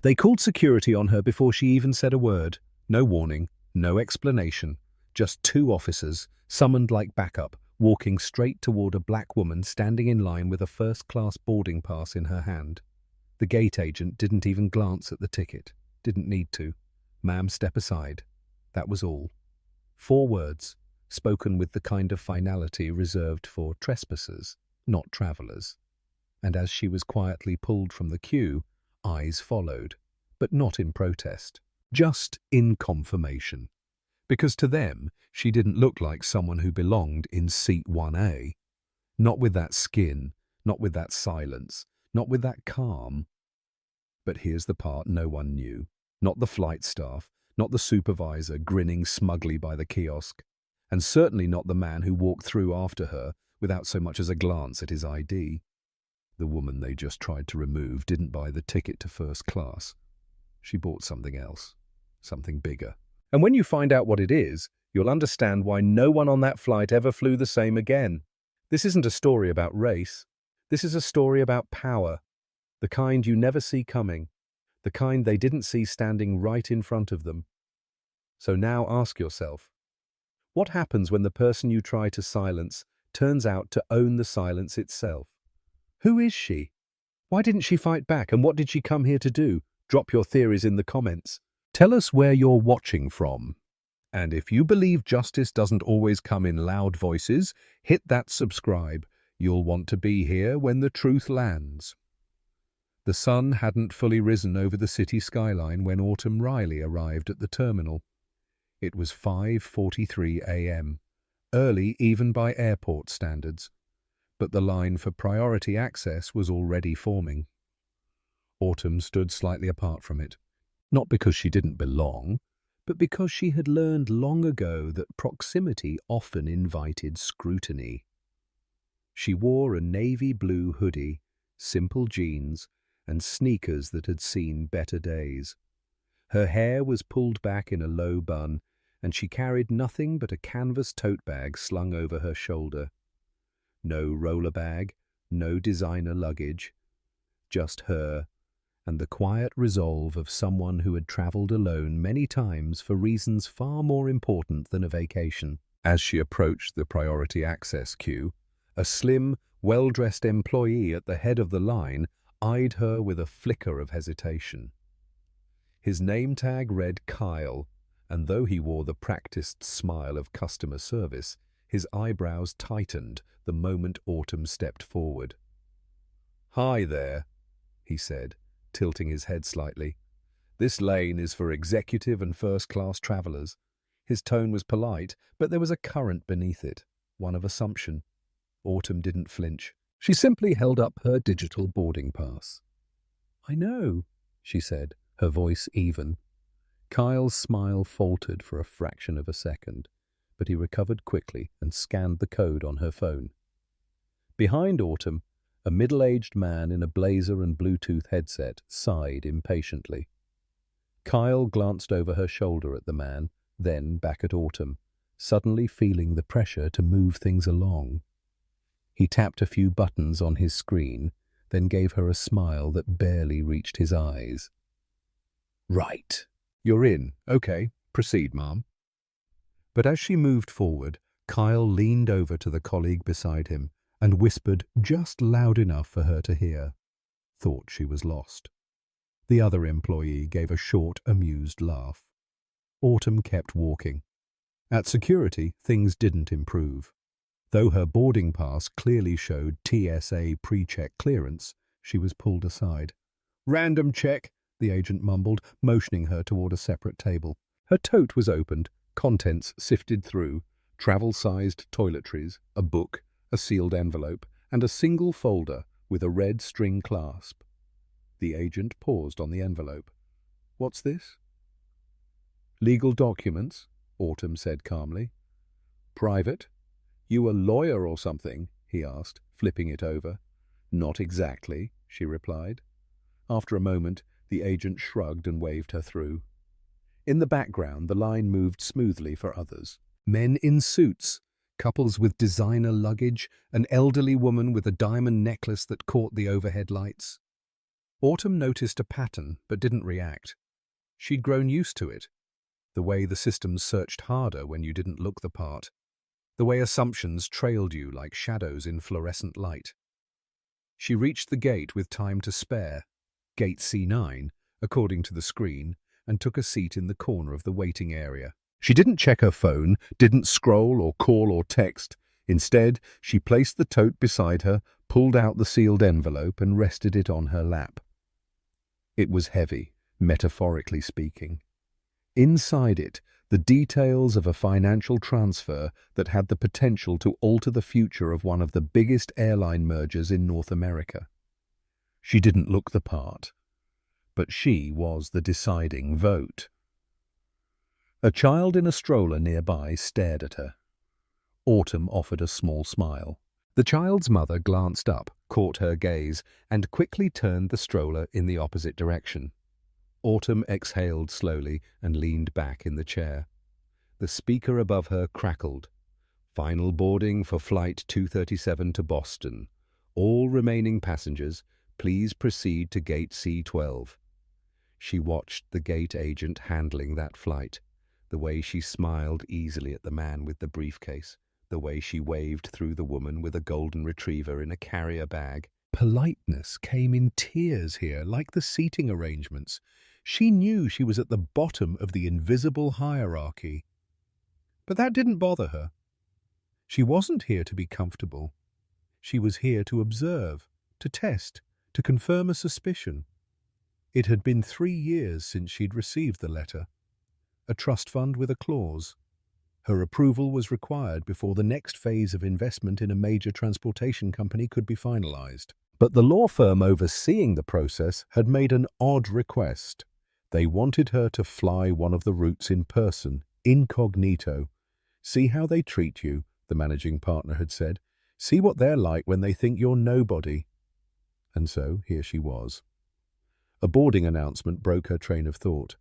They called security on her before she even said a word. No warning, no explanation. Just two officers, summoned like backup, walking straight toward a black woman standing in line with a first-class boarding pass in her hand. The gate agent didn't even glance at the ticket. Didn't need to. "Ma'am, step aside." That was all. 4 words, spoken with the kind of finality reserved for trespassers, not travelers. And as she was quietly pulled from the queue, eyes followed, but not in protest, just in confirmation. Because to them, she didn't look like someone who belonged in seat 1A. Not with that skin, not with that silence, not with that calm. But here's the part no one knew. Not the flight staff, not the supervisor grinning smugly by the kiosk, and certainly not the man who walked through after her without so much as a glance at his ID. The woman they just tried to remove didn't buy the ticket to first class. She bought something else, something bigger. And when you find out what it is, you'll understand why no one on that flight ever flew the same again. This isn't a story about race. This is a story about power, the kind you never see coming, the kind they didn't see standing right in front of them. So now ask yourself, what happens when the person you try to silence turns out to own the silence itself? Who is she? Why didn't she fight back, and what did she come here to do? Drop your theories in the comments. Tell us where you're watching from. And if you believe justice doesn't always come in loud voices, hit that subscribe. You'll want to be here when the truth lands. The sun hadn't fully risen over the city skyline when Autumn Riley arrived at the terminal. It was 5:43 a.m., early even by airport standards, but the line for priority access was already forming. Autumn stood slightly apart from it, not because she didn't belong, but because she had learned long ago that proximity often invited scrutiny. She wore a navy blue hoodie, simple jeans, and sneakers that had seen better days. Her hair was pulled back in a low bun, and she carried nothing but a canvas tote bag slung over her shoulder. No roller bag, no designer luggage, just her, and the quiet resolve of someone who had traveled alone many times for reasons far more important than a vacation. As she approached the priority access queue, a slim, well-dressed employee at the head of the line eyed her with a flicker of hesitation. His name tag read Kyle, and though he wore the practiced smile of customer service, his eyebrows tightened the moment Autumn stepped forward. "Hi there," he said, tilting his head slightly. "This lane is for executive and first-class travelers." His tone was polite, but there was a current beneath it, one of assumption. Autumn didn't flinch. She simply held up her digital boarding pass. "I know," she said, her voice even. Kyle's smile faltered for a fraction of a second, but he recovered quickly and scanned the code on her phone. Behind Autumn, a middle-aged man in a blazer and Bluetooth headset sighed impatiently. Kyle glanced over her shoulder at the man, then back at Autumn, suddenly feeling the pressure to move things along. He tapped a few buttons on his screen, then gave her a smile that barely reached his eyes. "Right. You're in. Okay. Proceed, ma'am." But as she moved forward, Kyle leaned over to the colleague beside him and whispered just loud enough for her to hear. Thought she was lost. The other employee gave a short, amused laugh. Autumn kept walking. At security, things didn't improve. Though her boarding pass clearly showed TSA pre-check clearance, she was pulled aside. "Random check," the agent mumbled, motioning her toward a separate table. Her tote was opened, contents sifted through, travel-sized toiletries, a book, a sealed envelope, and a single folder with a red string clasp. The agent paused on the envelope. "What's this?" "Legal documents," Autumn said calmly. "Private? You a lawyer or something?" he asked, flipping it over. "Not exactly," she replied. After a moment, the agent shrugged and waved her through. In the background, the line moved smoothly for others. Men in suits, couples with designer luggage, an elderly woman with a diamond necklace that caught the overhead lights. Autumn noticed a pattern but didn't react. She'd grown used to it. The way the systems searched harder when you didn't look the part. The way assumptions trailed you like shadows in fluorescent light. She reached the gate with time to spare, gate C9, according to the screen, and took a seat in the corner of the waiting area. She didn't check her phone, didn't scroll or call or text. Instead, she placed the tote beside her, pulled out the sealed envelope and rested it on her lap. It was heavy, metaphorically speaking. Inside it, the details of a financial transfer that had the potential to alter the future of one of the biggest airline mergers in North America. She didn't look the part, but she was the deciding vote. A child in a stroller nearby stared at her. Autumn offered a small smile. The child's mother glanced up, caught her gaze, and quickly turned the stroller in the opposite direction. Autumn exhaled slowly and leaned back in the chair. The speaker above her crackled. Final boarding for Flight 237 to Boston. All remaining passengers, please proceed to Gate C12. She watched the gate agent handling that flight, the way she smiled easily at the man with the briefcase, the way she waved through the woman with a golden retriever in a carrier bag. Politeness came in tears here, like the seating arrangements. She knew she was at the bottom of the invisible hierarchy. But that didn't bother her. She wasn't here to be comfortable. She was here to observe, to test, to confirm a suspicion. It had been 3 years since she'd received the letter. A trust fund with a clause. Her approval was required before the next phase of investment in a major transportation company could be finalized. But the law firm overseeing the process had made an odd request. They wanted her to fly one of the routes in person, incognito. See how they treat you, the managing partner had said. See what they're like when they think you're nobody. And so here she was. A boarding announcement broke her train of thought.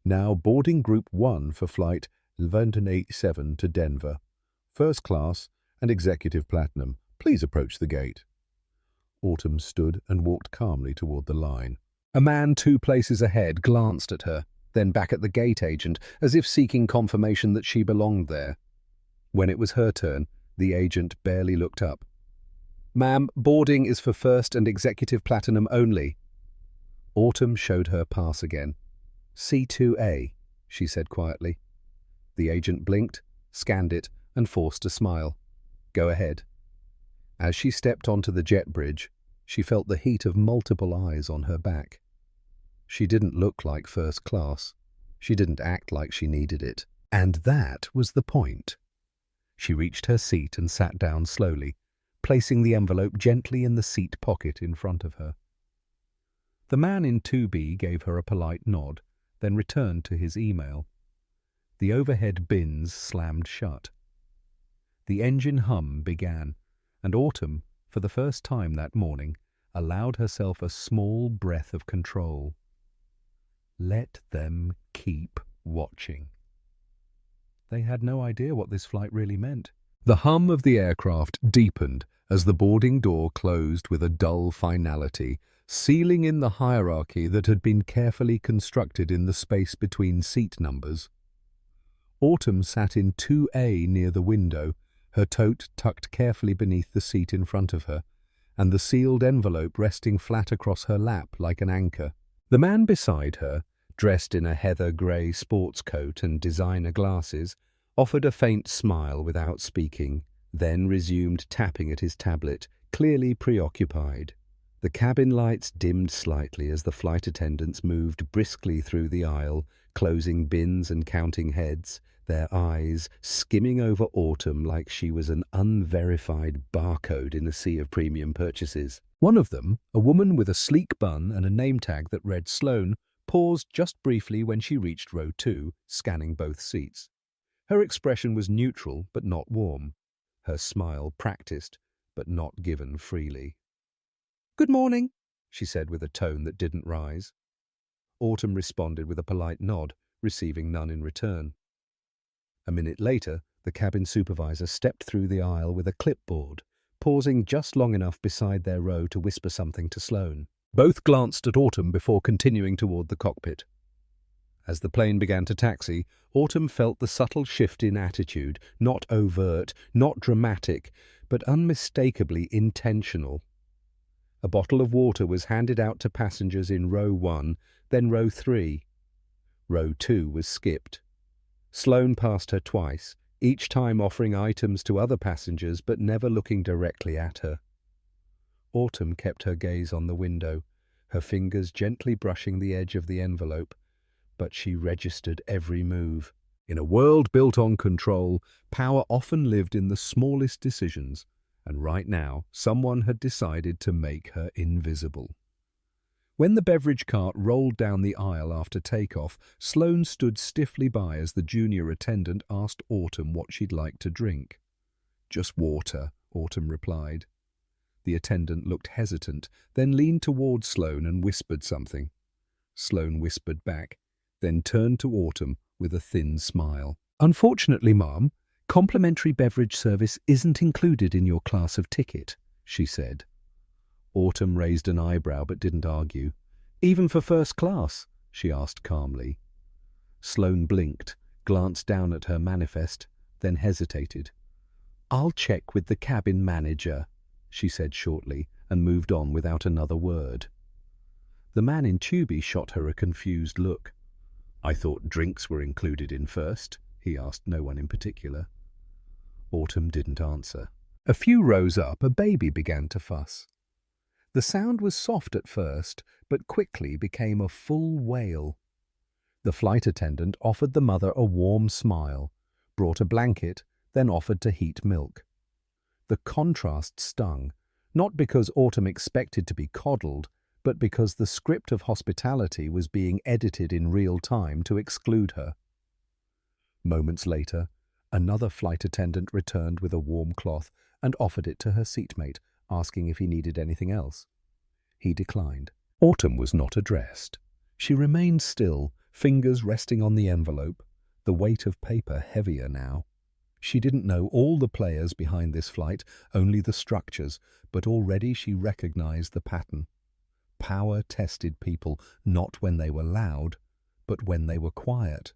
Now boarding Group 1 for Flight 1187 to Denver. First class and Executive Platinum. Please approach the gate. Autumn stood and walked calmly toward the line. A man 2 places ahead glanced at her, then back at the gate agent, as if seeking confirmation that she belonged there. When it was her turn, the agent barely looked up. "Ma'am, boarding is for First and Executive Platinum only." Autumn showed her pass again. "C2A," she said quietly. The agent blinked, scanned it, and forced a smile. "Go ahead." As she stepped onto the jet bridge, she felt the heat of multiple eyes on her back. She didn't look like first class. She didn't act like she needed it. And that was the point. She reached her seat and sat down slowly, placing the envelope gently in the seat pocket in front of her. The man in 2B gave her a polite nod, then returned to his email. The overhead bins slammed shut. The engine hum began, and Autumn, for the first time that morning, allowed herself a small breath of control. Let them keep watching. They had no idea what this flight really meant. The hum of the aircraft deepened as the boarding door closed with a dull finality, sealing in the hierarchy that had been carefully constructed in the space between seat numbers. Autumn sat in 2A near the window, her tote tucked carefully beneath the seat in front of her, and the sealed envelope resting flat across her lap like an anchor. The man beside her, dressed in a heather grey sports coat and designer glasses, offered a faint smile without speaking, then resumed tapping at his tablet, clearly preoccupied. The cabin lights dimmed slightly as the flight attendants moved briskly through the aisle, closing bins and counting heads, their eyes skimming over Autumn like she was an unverified barcode in a sea of premium purchases. One of them, a woman with a sleek bun and a name tag that read Sloan, paused just briefly when she reached row 2, scanning both seats. Her expression was neutral but not warm. Her smile practiced but not given freely. "Good morning," she said with a tone that didn't rise. Autumn responded with a polite nod, receiving none in return. A minute later, the cabin supervisor stepped through the aisle with a clipboard, pausing just long enough beside their row to whisper something to Sloan. Both glanced at Autumn before continuing toward the cockpit. As the plane began to taxi, Autumn felt the subtle shift in attitude, not overt, not dramatic, but unmistakably intentional. A bottle of water was handed out to passengers in row 1, then row 3. Row 2 was skipped. Sloane passed her twice, each time offering items to other passengers but never looking directly at her. Autumn kept her gaze on the window, her fingers gently brushing the edge of the envelope, but she registered every move. In a world built on control, power often lived in the smallest decisions, and right now someone had decided to make her invisible. When the beverage cart rolled down the aisle after takeoff, Sloane stood stiffly by as the junior attendant asked Autumn what she'd like to drink. "Just water," Autumn replied. The attendant looked hesitant, then leaned toward Sloane and whispered something. Sloane whispered back, then turned to Autumn with a thin smile. "Unfortunately, ma'am, complimentary beverage service isn't included in your class of ticket," she said. Autumn raised an eyebrow but didn't argue. "Even for first class?" she asked calmly. Sloane blinked, glanced down at her manifest, then hesitated. "I'll check with the cabin manager," she said shortly, and moved on without another word. The man in Tubi shot her a confused look. "I thought drinks were included in first," he asked no one in particular. Autumn didn't answer. A few rows up, a baby began to fuss. The sound was soft at first, but quickly became a full wail. The flight attendant offered the mother a warm smile, brought a blanket, then offered to heat milk. The contrast stung, not because Autumn expected to be coddled, but because the script of hospitality was being edited in real time to exclude her. Moments later, another flight attendant returned with a warm cloth and offered it to her seatmate, asking if he needed anything else. He declined. Autumn was not addressed. She remained still, fingers resting on the envelope, the weight of paper heavier now. She didn't know all the players behind this flight, only the structures, but already she recognized the pattern. Power tested people not when they were loud, but when they were quiet.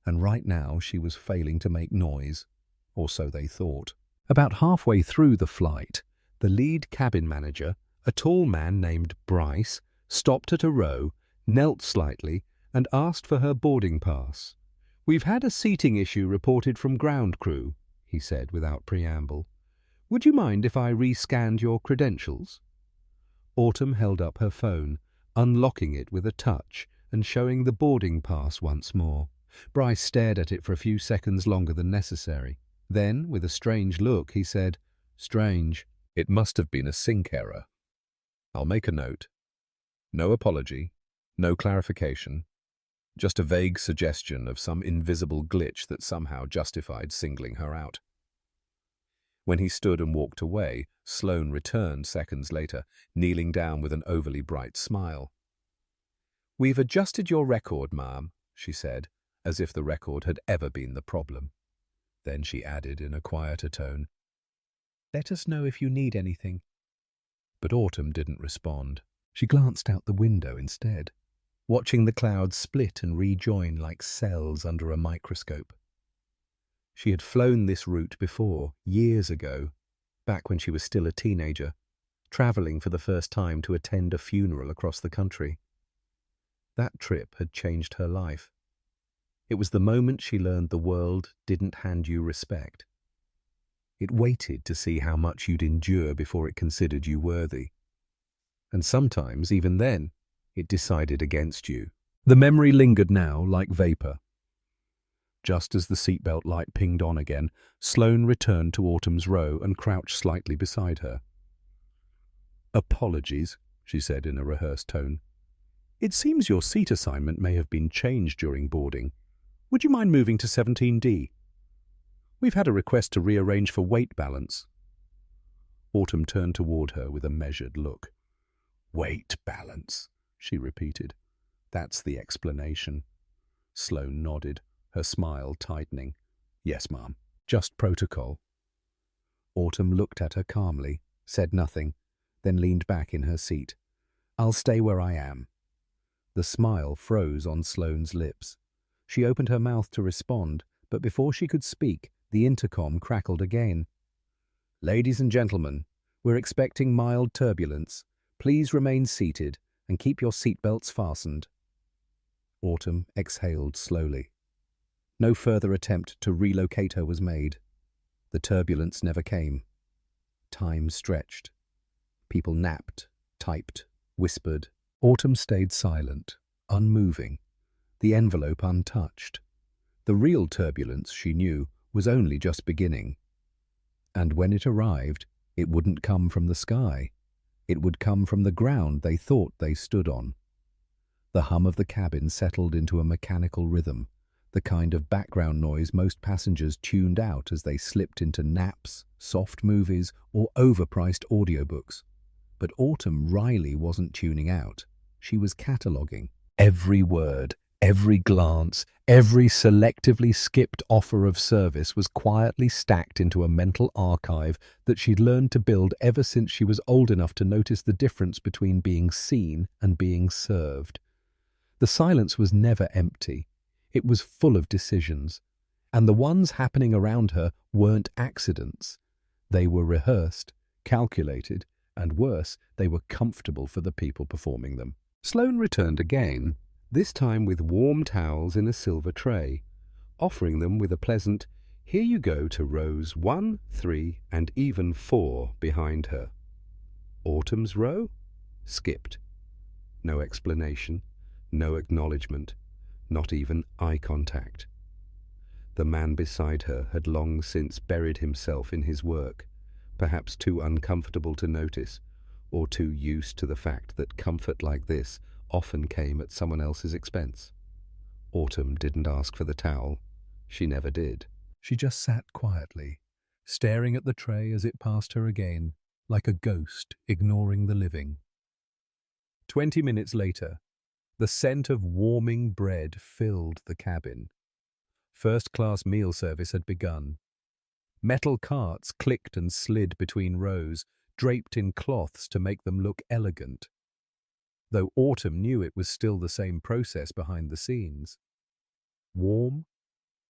And right now she was failing to make noise, or so they thought. About halfway through the flight, the lead cabin manager, a tall man named Bryce, stopped at a row, knelt slightly, and asked for her boarding pass. "We've had a seating issue reported from ground crew," he said without preamble. "Would you mind if I rescanned your credentials?" Autumn held up her phone, unlocking it with a touch and showing the boarding pass once more. Bryce stared at it for a few seconds longer than necessary. Then, with a strange look, he said, "Strange. It must have been a sync error. I'll make a note. No apology, no clarification, just a vague suggestion of some invisible glitch that somehow justified singling her out." When he stood and walked away, Sloane returned seconds later, kneeling down with an overly bright smile. "We've adjusted your record, ma'am," she said, as if the record had ever been the problem. Then she added in a quieter tone, "Let us know if you need anything." But Autumn didn't respond. She glanced out the window instead, watching the clouds split and rejoin like cells under a microscope. She had flown this route before, years ago, back when she was still a teenager, traveling for the first time to attend a funeral across the country. That trip had changed her life. It was the moment she learned the world didn't hand you respect. It waited to see how much you'd endure before it considered you worthy. And sometimes, even then, it decided against you. The memory lingered now like vapor. Just as the seatbelt light pinged on again, Sloane returned to Autumn's row and crouched slightly beside her. "Apologies," she said in a rehearsed tone. "It seems your seat assignment may have been changed during boarding. Would you mind moving to 17D? We've had a request to rearrange for weight balance." Autumn turned toward her with a measured look. "Weight balance," she repeated. "That's the explanation." Sloane nodded, her smile tightening. "Yes, ma'am. Just protocol." Autumn looked at her calmly, said nothing, then leaned back in her seat. I'll stay where I am. The smile froze on Sloane's lips. She opened her mouth to respond, but before she could speak, the intercom crackled again. Ladies and gentlemen, we're expecting mild turbulence. Please remain seated and keep your seatbelts fastened. Autumn exhaled slowly. No further attempt to relocate her was made. The turbulence never came. Time stretched. People napped, typed, whispered. Autumn stayed silent, unmoving, the envelope untouched. The real turbulence, she knew, was only just beginning. And when it arrived, it wouldn't come from the sky. It would come from the ground they thought they stood on. The hum of the cabin settled into a mechanical rhythm, the kind of background noise most passengers tuned out as they slipped into naps, soft movies, or overpriced audiobooks. But Autumn Riley wasn't tuning out. She was cataloguing. Every word, every glance, every selectively skipped offer of service was quietly stacked into a mental archive that she'd learned to build ever since she was old enough to notice the difference between being seen and being served. The silence was never empty. It was full of decisions, and the ones happening around her weren't accidents. They were rehearsed, calculated, and worse, they were comfortable for the people performing them. Sloane returned again, this time with warm towels in a silver tray, offering them with a pleasant, "Here you go," to rows 1, 3, and even 4 behind her. Autumn's row? Skipped. No explanation, no acknowledgement, not even eye contact. The man beside her had long since buried himself in his work, perhaps too uncomfortable to notice, or too used to the fact that comfort like this often came at someone else's expense. Autumn didn't ask for the towel. She never did. She just sat quietly, staring at the tray as it passed her again, like a ghost ignoring the living. 20 minutes later, the scent of warming bread filled the cabin. First-class meal service had begun. Metal carts clicked and slid between rows, draped in cloths to make them look elegant, though Autumn knew it was still the same process behind the scenes. Warm,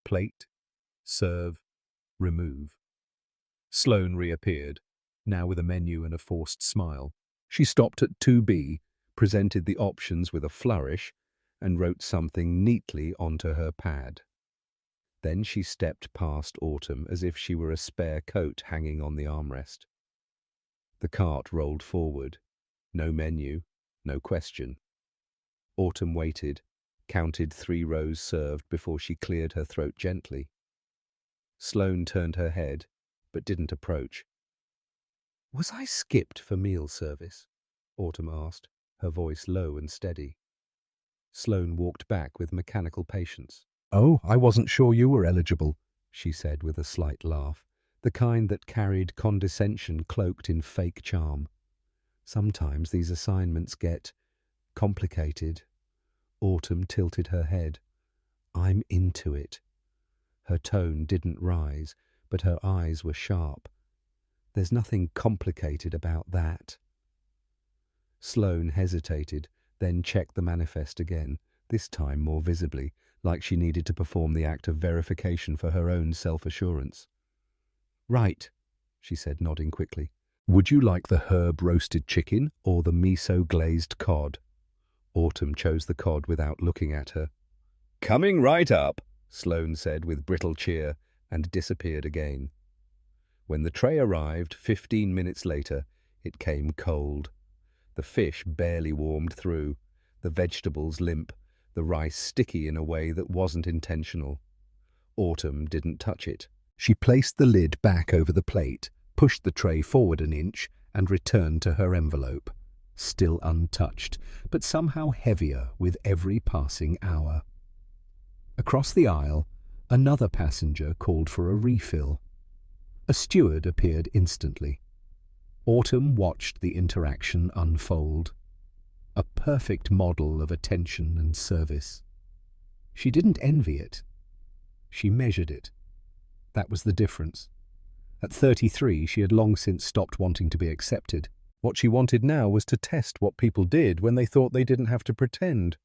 plate, serve, remove. Sloane reappeared, now with a menu and a forced smile. She stopped at 2B, presented the options with a flourish, and wrote something neatly onto her pad. Then she stepped past Autumn as if she were a spare coat hanging on the armrest. The cart rolled forward. No menu, no question. Autumn waited, counted 3 rows served before she cleared her throat gently. Sloane turned her head, but didn't approach. "Was I skipped for meal service?" Autumn asked, her voice low and steady. Sloane walked back with mechanical patience. "Oh, I wasn't sure you were eligible," she said with a slight laugh, the kind that carried condescension cloaked in fake charm. "Sometimes these assignments get complicated." Autumn tilted her head. "I'm into it." Her tone didn't rise, but her eyes were sharp. "There's nothing complicated about that." Sloane hesitated, then checked the manifest again, this time more visibly, like she needed to perform the act of verification for her own self-assurance. "Right," she said, nodding quickly. "Would you like the herb-roasted chicken or the miso-glazed cod?" Autumn chose the cod without looking at her. "Coming right up," Sloane said with brittle cheer, and disappeared again. When the tray arrived 15 minutes later, it came cold. The fish barely warmed through, the vegetables limp, the rice sticky in a way that wasn't intentional. Autumn didn't touch it. She placed the lid back over the plate, pushed the tray forward an inch, and returned to her envelope. Still untouched, but somehow heavier with every passing hour. Across the aisle, another passenger called for a refill. A steward appeared instantly. Autumn watched the interaction unfold. A perfect model of attention and service. She didn't envy it. She measured it. That was the difference. At 33, she had long since stopped wanting to be accepted. What she wanted now was to test what people did when they thought they didn't have to pretend.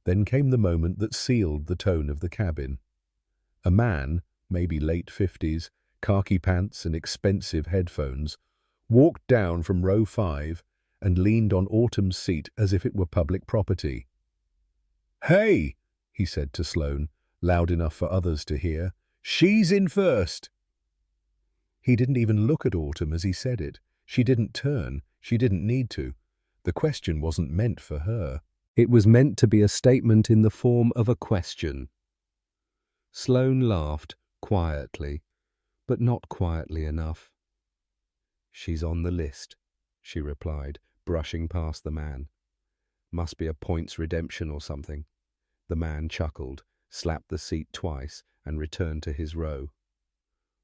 Then came the moment that sealed the tone of the cabin. A man, maybe late 50s, khaki pants and expensive headphones, walked down from row 5 and leaned on Autumn's seat as if it were public property. "Hey," he said to Sloane, loud enough for others to hear, "she's in first." He didn't even look at Autumn as he said it. She didn't turn. She didn't need to. The question wasn't meant for her. It was meant to be a statement in the form of a question. Sloane laughed quietly, but not quietly enough. "She's on the list," she replied, brushing past the man. "Must be a points redemption or something." The man chuckled, slapped the seat twice, and returned to his row.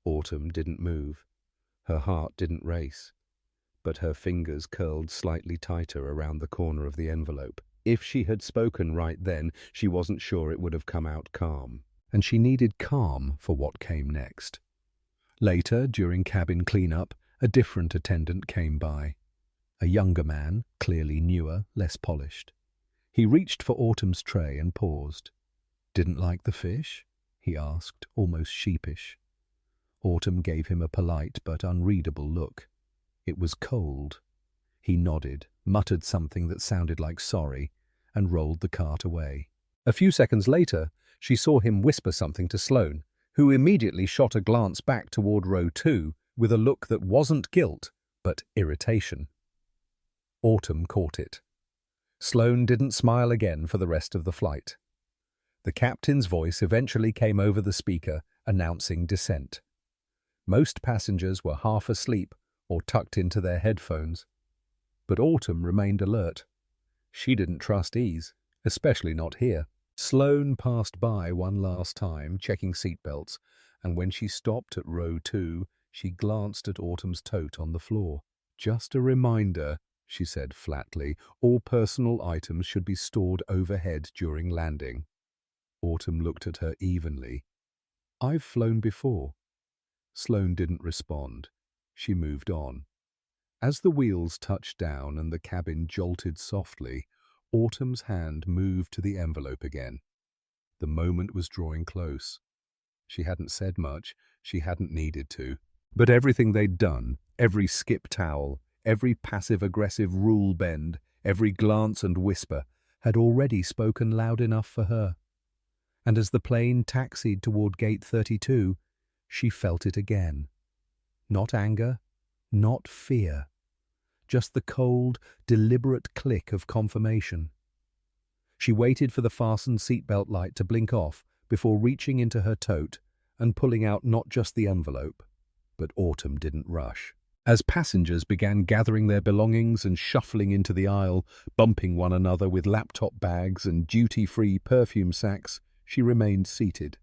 Autumn didn't move. Her heart didn't race, but her fingers curled slightly tighter around the corner of the envelope. If she had spoken right then, she wasn't sure it would have come out calm, and she needed calm for what came next. Later, during cabin cleanup, a different attendant came by. A younger man, clearly newer, less polished. He reached for Autumn's tray and paused. "Didn't like the fish?" he asked, almost sheepish. Autumn gave him a polite but unreadable look. It was cold. He nodded, muttered something that sounded like sorry, and rolled the cart away. A few seconds later, she saw him whisper something to Sloane, who immediately shot a glance back toward row 2 with a look that wasn't guilt, but irritation. Autumn caught it. Sloane didn't smile again for the rest of the flight. The captain's voice eventually came over the speaker, announcing descent. Most passengers were half asleep or tucked into their headphones, but Autumn remained alert. She didn't trust ease, especially not here. Sloane passed by one last time, checking seatbelts, and when she stopped at row 2, she glanced at Autumn's tote on the floor. "Just a reminder," she said flatly, "all personal items should be stored overhead during landing." Autumn looked at her evenly. "I've flown before." Sloane didn't respond. She moved on. As the wheels touched down and the cabin jolted softly, Autumn's hand moved to the envelope again. The moment was drawing close. She hadn't said much, she hadn't needed to. But everything they'd done, every skip towel, every passive-aggressive rule bend, every glance and whisper, had already spoken loud enough for her. And as the plane taxied toward Gate 32, she felt it again. Not anger, not fear. Just the cold, deliberate click of confirmation. She waited for the fastened seatbelt light to blink off before reaching into her tote and pulling out not just the envelope, but Autumn didn't rush. As passengers began gathering their belongings and shuffling into the aisle, bumping one another with laptop bags and duty-free perfume sacks, she remained seated.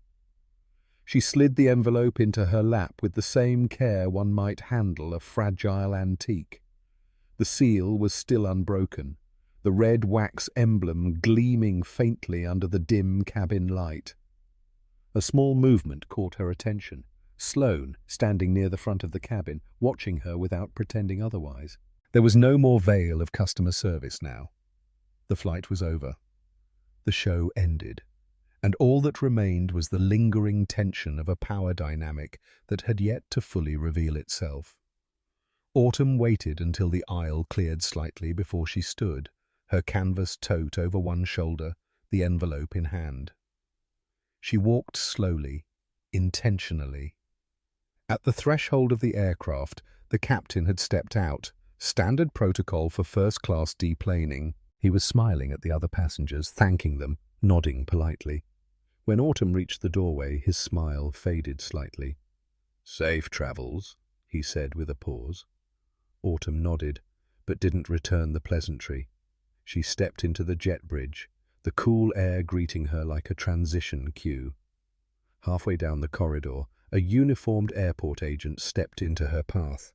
She slid the envelope into her lap with the same care one might handle a fragile antique. The seal was still unbroken, the red wax emblem gleaming faintly under the dim cabin light. A small movement caught her attention. Sloane, standing near the front of the cabin, watching her without pretending otherwise. There was no more veil of customer service now. The flight was over. The show ended, and all that remained was the lingering tension of a power dynamic that had yet to fully reveal itself. Autumn waited until the aisle cleared slightly before she stood, her canvas tote over one shoulder, the envelope in hand. She walked slowly, intentionally. At the threshold of the aircraft, the captain had stepped out, standard protocol for first-class deplaning. He was smiling at the other passengers, thanking them, nodding politely. When Autumn reached the doorway, his smile faded slightly. "Safe travels," he said with a pause. Autumn nodded, but didn't return the pleasantry. She stepped into the jet bridge, the cool air greeting her like a transition cue. Halfway down the corridor, a uniformed airport agent stepped into her path.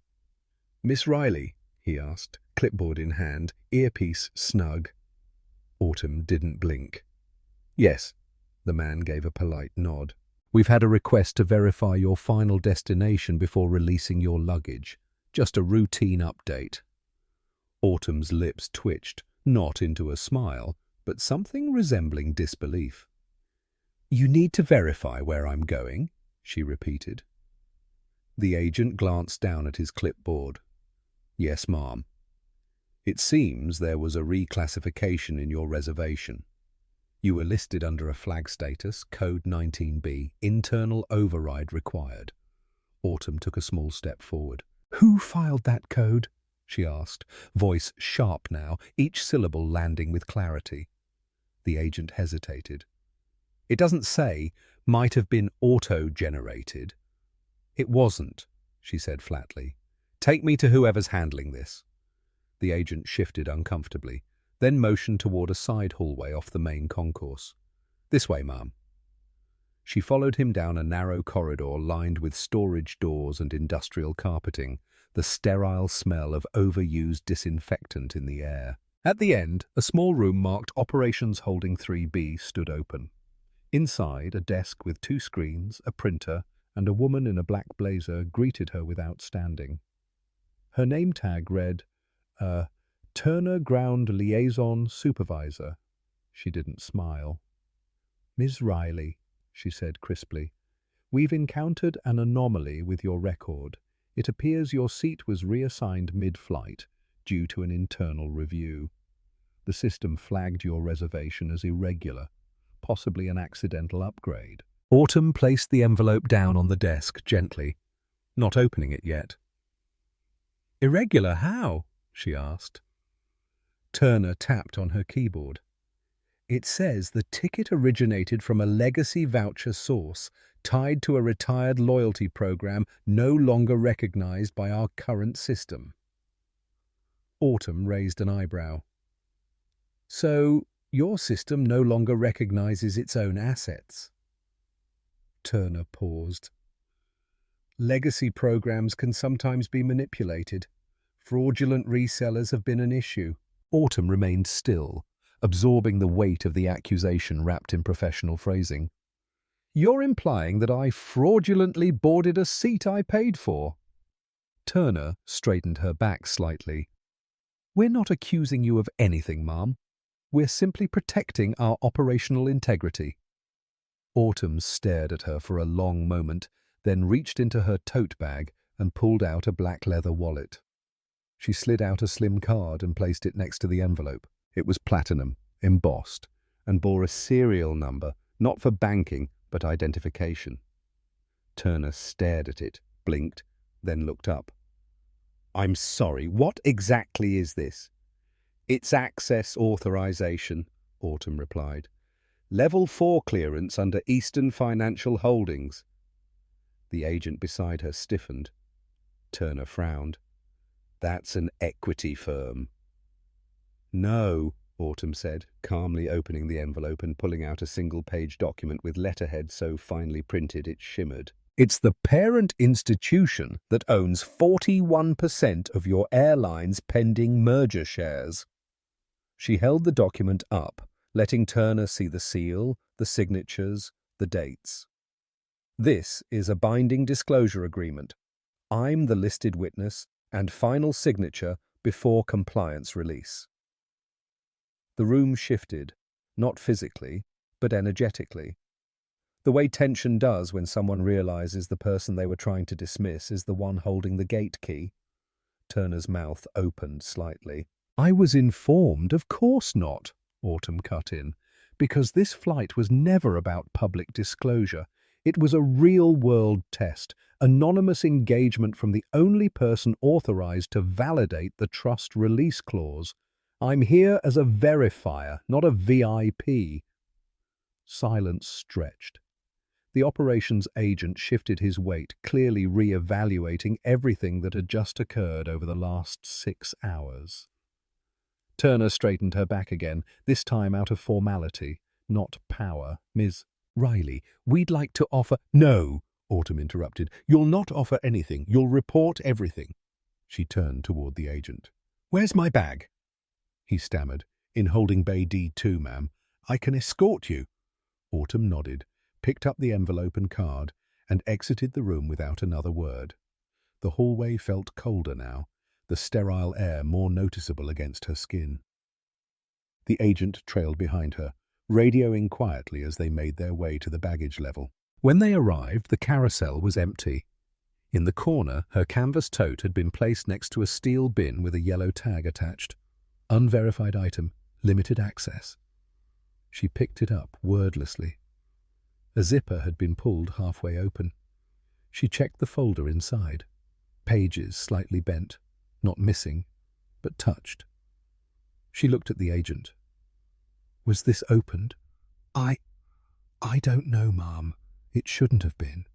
"Miss Riley?" he asked, clipboard in hand, earpiece snug. Autumn didn't blink. "Yes." The man gave a polite nod. "We've had a request to verify your final destination before releasing your luggage. Just a routine update." Autumn's lips twitched, not into a smile, but something resembling disbelief. "You need to verify where I'm going," she repeated. The agent glanced down at his clipboard. "Yes, ma'am. It seems there was a reclassification in your reservation. You were listed under a flag status, code 19B, internal override required." Autumn took a small step forward. "Who filed that code?" she asked, voice sharp now, each syllable landing with clarity. The agent hesitated. "It doesn't say, might have been auto-generated." "It wasn't," she said flatly. "Take me to whoever's handling this." The agent shifted uncomfortably, then motioned toward a side hallway off the main concourse. "This way, ma'am." She followed him down a narrow corridor lined with storage doors and industrial carpeting, the sterile smell of overused disinfectant in the air. At the end, a small room marked Operations Holding 3B stood open. Inside, a desk with 2 screens, a printer, and a woman in a black blazer greeted her without standing. Her name tag read, Turner Ground Liaison Supervisor. She didn't smile. "Ms. Riley," she said crisply, "we've encountered an anomaly with your record. It appears your seat was reassigned mid-flight due to an internal review. The system flagged your reservation as irregular, possibly an accidental upgrade." Autumn placed the envelope down on the desk gently, not opening it yet. "Irregular how?" she asked. Turner tapped on her keyboard. "It says the ticket originated from a legacy voucher source tied to a retired loyalty program no longer recognized by our current system." Autumn raised an eyebrow. "So, your system no longer recognizes its own assets?" Turner paused. "Legacy programs can sometimes be manipulated. Fraudulent resellers have been an issue." Autumn remained still, absorbing the weight of the accusation wrapped in professional phrasing. "You're implying that I fraudulently boarded a seat I paid for?" Turner straightened her back slightly. "We're not accusing you of anything, ma'am. We're simply protecting our operational integrity." Autumn stared at her for a long moment, then reached into her tote bag and pulled out a black leather wallet. She slid out a slim card and placed it next to the envelope. It was platinum, embossed, and bore a serial number, not for banking, but identification. Turner stared at it, blinked, then looked up. "I'm sorry, what exactly is this?" "It's access authorization," Autumn replied. "Level 4 clearance under Eastern Financial Holdings." The agent beside her stiffened. Turner frowned. "That's an equity firm." "No," Autumn said, calmly opening the envelope and pulling out a single-page document with letterhead so finely printed it shimmered. "It's the parent institution that owns 41% of your airline's pending merger shares." She held the document up, letting Turner see the seal, the signatures, the dates. "This is a binding disclosure agreement. I'm the listed witness and final signature before compliance release." The room shifted, not physically, but energetically. The way tension does when someone realizes the person they were trying to dismiss is the one holding the gate key. Turner's mouth opened slightly. "I was informed, of course not," Autumn cut in, "because this flight was never about public disclosure. It was a real-world test, anonymous engagement from the only person authorized to validate the trust release clause. I'm here as a verifier, not a VIP." Silence stretched. The operations agent shifted his weight, clearly re-evaluating everything that had just occurred over the last 6 hours. Turner straightened her back again, this time out of formality, not power. "Ms. Riley, we'd like to offer—" "No," Autumn interrupted. "You'll not offer anything. You'll report everything." She turned toward the agent. "Where's my bag?" he stammered. "In holding bay D2, ma'am. I can escort you." Autumn nodded, picked up the envelope and card, and exited the room without another word. The hallway felt colder now, the sterile air more noticeable against her skin. The agent trailed behind her, radioing quietly as they made their way to the baggage level. When they arrived, the carousel was empty. In the corner, her canvas tote had been placed next to a steel bin with a yellow tag attached. Unverified item, limited access. She picked it up wordlessly. A zipper had been pulled halfway open. She checked the folder inside. Pages slightly bent, not missing, but touched. She looked at the agent. Was this opened? I don't know, ma'am. It shouldn't have been.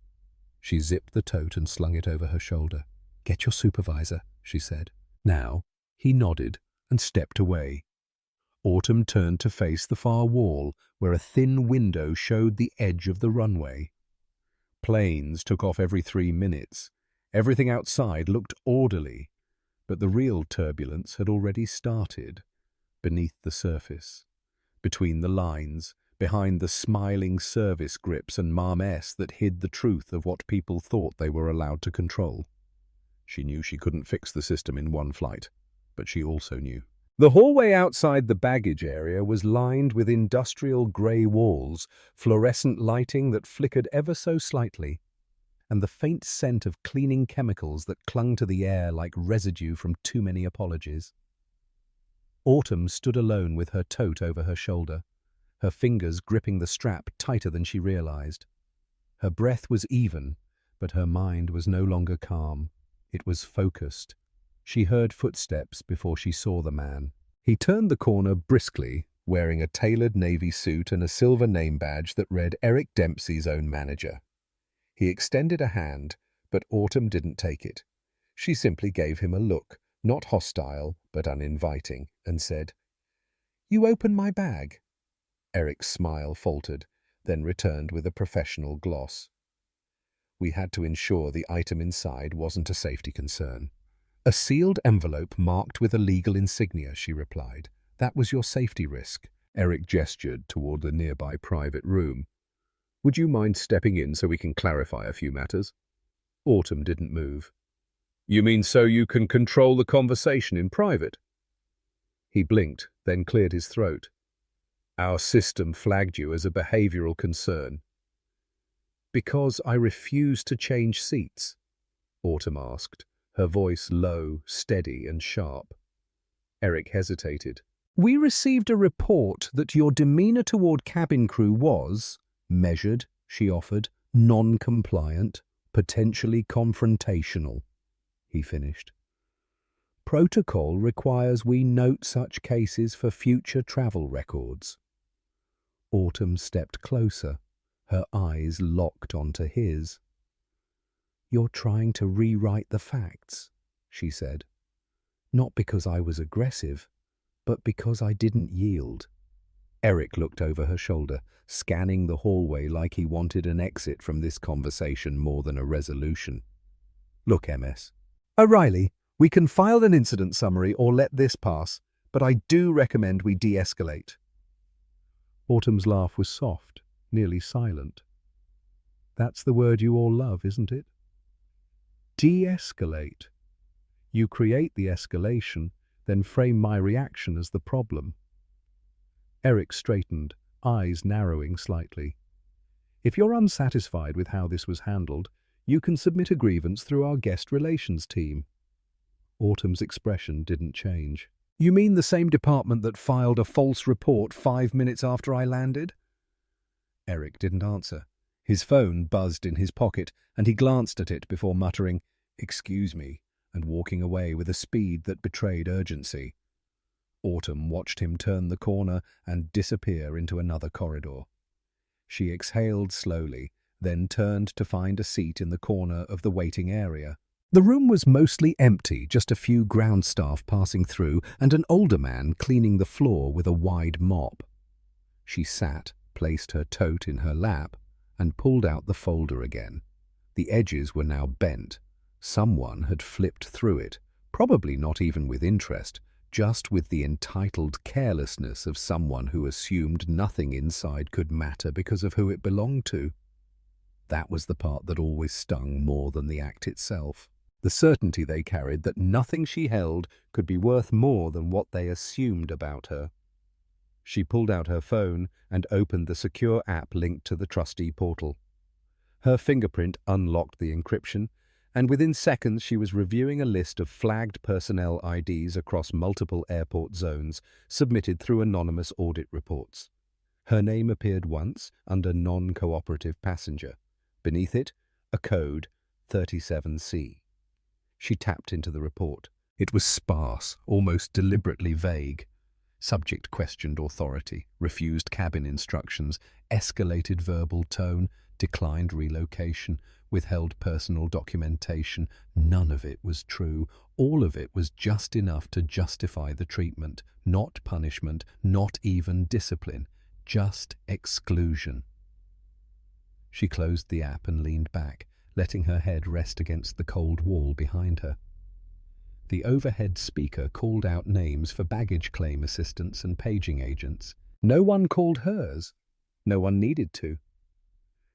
She zipped the tote and slung it over her shoulder. Get your supervisor, she said. Now, he nodded and stepped away. Autumn turned to face the far wall, where a thin window showed the edge of the runway. Planes took off every 3 minutes. Everything outside looked orderly, but the real turbulence had already started, beneath the surface, between the lines, behind the smiling service grips and marmess that hid the truth of what people thought they were allowed to control. She knew she couldn't fix the system in one flight, but she also knew. The hallway outside the baggage area was lined with industrial grey walls, fluorescent lighting that flickered ever so slightly, and the faint scent of cleaning chemicals that clung to the air like residue from too many apologies. Autumn stood alone with her tote over her shoulder, her fingers gripping the strap tighter than she realized. Her breath was even, but her mind was no longer calm. It was focused. She heard footsteps before she saw the man. He turned the corner briskly, wearing a tailored navy suit and a silver name badge that read Eric Dempsey's own manager. He extended a hand, but Autumn didn't take it. She simply gave him a look, not hostile, but uninviting, and said, "You opened my bag." Eric's smile faltered, then returned with a professional gloss. "We had to ensure the item inside wasn't a safety concern." "A sealed envelope marked with a legal insignia," she replied. "That was your safety risk." Eric gestured toward the nearby private room. "Would you mind stepping in so we can clarify a few matters?" Autumn didn't move. "You mean so you can control the conversation in private?" He blinked, then cleared his throat. "Our system flagged you as a behavioral concern." "Because I refuse to change seats?" Autumn asked, her voice low, steady and sharp. Eric hesitated. "We received a report that your demeanor toward cabin crew was measured," she offered, "non-compliant, potentially confrontational," he finished. "Protocol requires we note such cases for future travel records." Autumn stepped closer, her eyes locked onto his. "You're trying to rewrite the facts," she said. "Not because I was aggressive, but because I didn't yield." Eric looked over her shoulder, scanning the hallway like he wanted an exit from this conversation more than a resolution. "Look, MS. O'Reilly, we can file an incident summary or let this pass, but I do recommend we de-escalate." Autumn's laugh was soft, nearly silent. "That's the word you all love, isn't it? De-escalate. You create the escalation, then frame my reaction as the problem." Eric straightened, eyes narrowing slightly. "If you're unsatisfied with how this was handled, you can submit a grievance through our guest relations team." Autumn's expression didn't change. "You mean the same department that filed a false report 5 minutes after I landed?" Eric didn't answer. His phone buzzed in his pocket, and he glanced at it before muttering, "Excuse me," and walking away with a speed that betrayed urgency. Autumn watched him turn the corner and disappear into another corridor. She exhaled slowly, then turned to find a seat in the corner of the waiting area. The room was mostly empty, just a few ground staff passing through and an older man cleaning the floor with a wide mop. She sat, placed her tote in her lap, and pulled out the folder again. The edges were now bent. Someone had flipped through it, probably not even with interest, just with the entitled carelessness of someone who assumed nothing inside could matter because of who it belonged to. That was the part that always stung more than the act itself. the certainty they carried that nothing she held could be worth more than what they assumed about her. She pulled out her phone and opened the secure app linked to the trustee portal. Her fingerprint unlocked the encryption, and within seconds she was reviewing a list of flagged personnel IDs across multiple airport zones submitted through anonymous audit reports. Her name appeared once under non-cooperative passenger. Beneath it, a code, 37C. She tapped into the report. It was sparse, almost deliberately vague. Subject questioned authority, refused cabin instructions, escalated verbal tone, declined relocation, withheld personal documentation. None of it was true. All of it was just enough to justify the treatment, not punishment, not even discipline, just exclusion. She closed the app and leaned back, letting her head rest against the cold wall behind her. The overhead speaker called out names for baggage claim assistants and paging agents. No one called hers. No one needed to.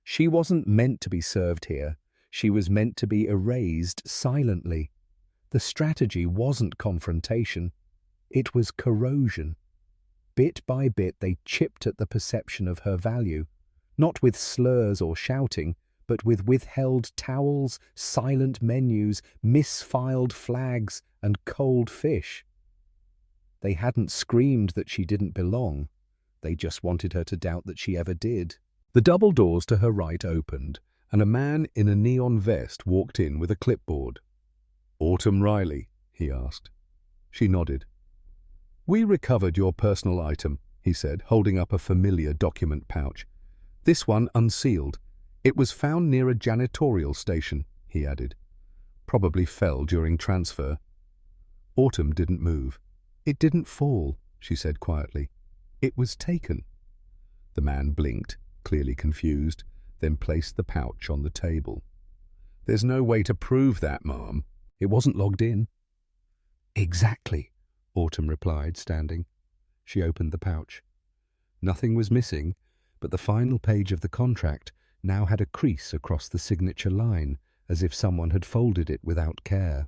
She wasn't meant to be served here. She was meant to be erased silently. The strategy wasn't confrontation. It was corrosion. Bit by bit they chipped at the perception of her value, not with slurs or shouting, but with withheld towels, silent menus, misfiled flags, and cold fish. They hadn't screamed that she didn't belong. They just wanted her to doubt that she ever did. The double doors to her right opened, and a man in a neon vest walked in with a clipboard. "Autumn Riley?" he asked. She nodded. "We recovered your personal item," he said, holding up a familiar document pouch. "This one unsealed. It was found near a janitorial station," he added. "Probably fell during transfer." Autumn didn't move. "It didn't fall," she said quietly. "It was taken." The man blinked, clearly confused, then placed the pouch on the table. "There's no way to prove that, ma'am. It wasn't logged in." "Exactly," Autumn replied, standing. She opened the pouch. Nothing was missing, but the final page of the contract now had a crease across the signature line, as if someone had folded it without care.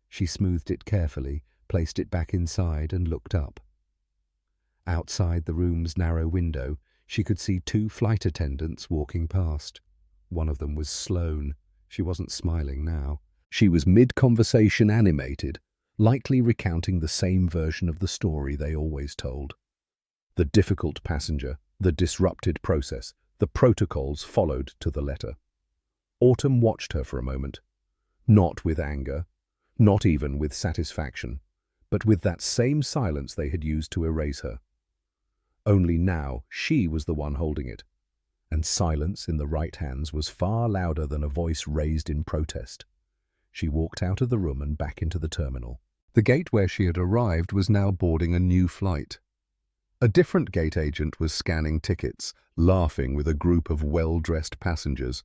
She smoothed it carefully, placed it back inside, and looked up. Outside the room's narrow window, she could see two flight attendants walking past. One of them was Sloane. She wasn't smiling now. She was mid-conversation animated, likely recounting the same version of the story they always told. The difficult passenger, the disrupted process, the protocols followed to the letter. Autumn watched her for a moment, not with anger, not even with satisfaction, but with that same silence they had used to erase her. Only now she was the one holding it, and silence in the right hands was far louder than a voice raised in protest. She walked out of the room and back into the terminal. The gate where she had arrived was now boarding a new flight. A different gate agent was scanning tickets, laughing with a group of well-dressed passengers.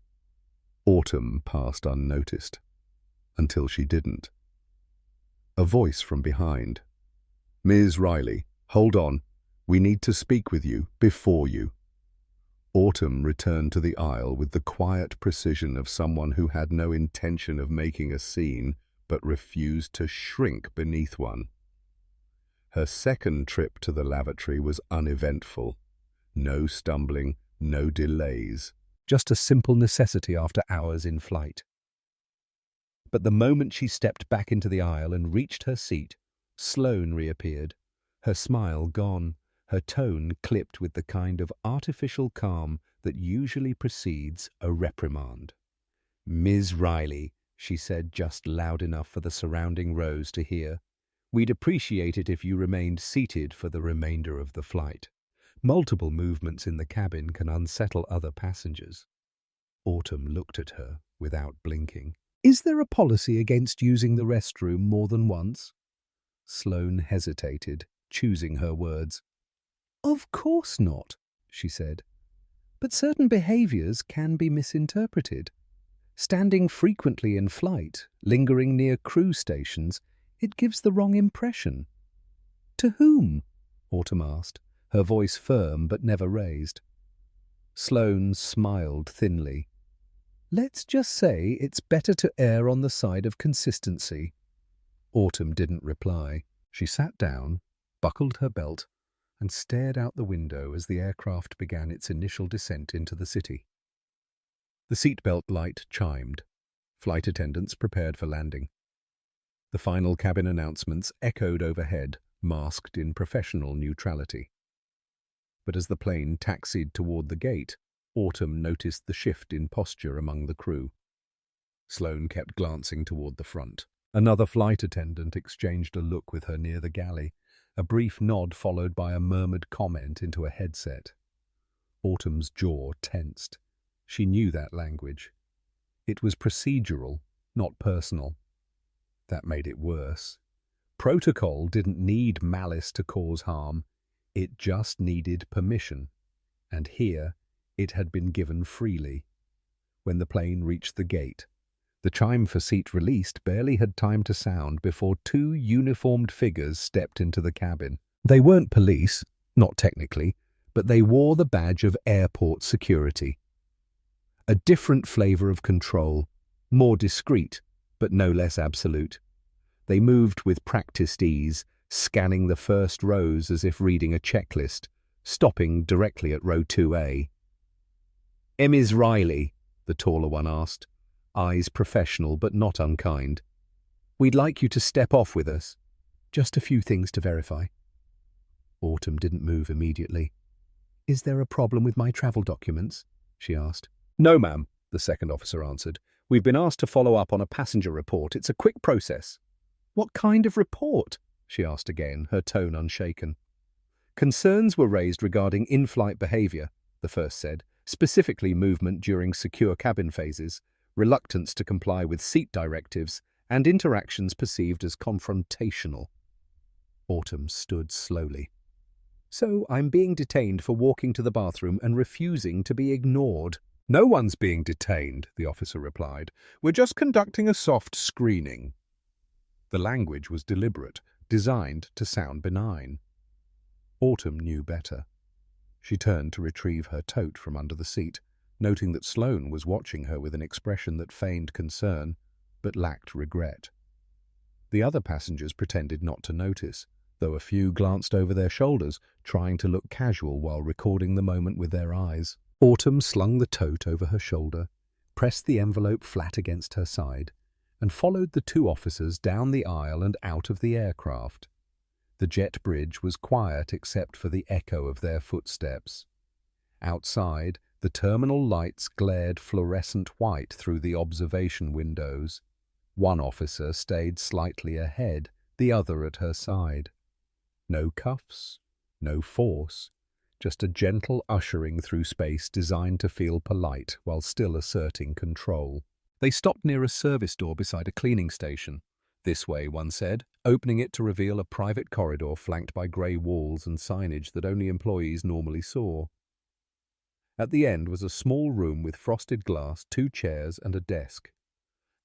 Autumn passed unnoticed, until she didn't. A voice from behind. "Ms. Riley, hold on. We need to speak with you, before you." Autumn returned to the aisle with the quiet precision of someone who had no intention of making a scene, but refused to shrink beneath one. Her second trip to the lavatory was uneventful. No stumbling, no delays. Just a simple necessity after hours in flight. But the moment she stepped back into the aisle and reached her seat, Sloane reappeared, her smile gone, her tone clipped with the kind of artificial calm that usually precedes a reprimand. "Ms. Riley," she said just loud enough for the surrounding rows to hear, "we'd appreciate it if you remained seated for the remainder of the flight. Multiple movements in the cabin can unsettle other passengers." Autumn looked at her without blinking. "Is there a policy against using the restroom more than once?" Sloane hesitated, choosing her words. "Of course not," she said. "But certain behaviors can be misinterpreted. Standing frequently in flight, lingering near crew stations, it gives the wrong impression." "To whom?" Autumn asked, her voice firm but never raised. Sloane smiled thinly. Let's just say it's better to err on the side of consistency. Autumn didn't reply. She sat down, buckled her belt, and stared out the window as the aircraft began its initial descent into the city. The seatbelt light chimed. Flight attendants prepared for landing. The final cabin announcements echoed overhead, masked in professional neutrality. But as the plane taxied toward the gate, Autumn noticed the shift in posture among the crew. Sloane kept glancing toward the front. Another flight attendant exchanged a look with her near the galley, a brief nod followed by a murmured comment into a headset. Autumn's jaw tensed. She knew that language. It was procedural, not personal. That made it worse. Protocol didn't need malice to cause harm. It just needed permission. And here, it had been given freely. When the plane reached the gate, the chime for seat released barely had time to sound before two uniformed figures stepped into the cabin. They weren't police, not technically, but they wore the badge of airport security. A different flavor of control, more discreet, but no less absolute. They moved with practiced ease, scanning the first rows as if reading a checklist, stopping directly at row 2A. "Ms. Riley," the taller one asked, eyes professional but not unkind. "We'd like you to step off with us. Just a few things to verify." Autumn didn't move immediately. "Is there a problem with my travel documents?" she asked. "No, ma'am," the second officer answered. "We've been asked to follow up on a passenger report. It's a quick process." "What kind of report?" she asked again, her tone unshaken. "Concerns were raised regarding in-flight behavior," the first said, "specifically movement during secure cabin phases, reluctance to comply with seat directives, and interactions perceived as confrontational." Autumn stood slowly. "So I'm being detained for walking to the bathroom and refusing to be ignored." "No one's being detained," the officer replied. "We're just conducting a soft screening." The language was deliberate, designed to sound benign. Autumn knew better. She turned to retrieve her tote from under the seat, noting that Sloane was watching her with an expression that feigned concern, but lacked regret. The other passengers pretended not to notice, though a few glanced over their shoulders, trying to look casual while recording the moment with their eyes. Autumn slung the tote over her shoulder, pressed the envelope flat against her side, and followed the two officers down the aisle and out of the aircraft. The jet bridge was quiet except for the echo of their footsteps. Outside, the terminal lights glared fluorescent white through the observation windows. One officer stayed slightly ahead, the other at her side. No cuffs, no force, just a gentle ushering through space designed to feel polite while still asserting control. They stopped near a service door beside a cleaning station. "This way," one said, opening it to reveal a private corridor flanked by grey walls and signage that only employees normally saw. At the end was a small room with frosted glass, 2 chairs and a desk.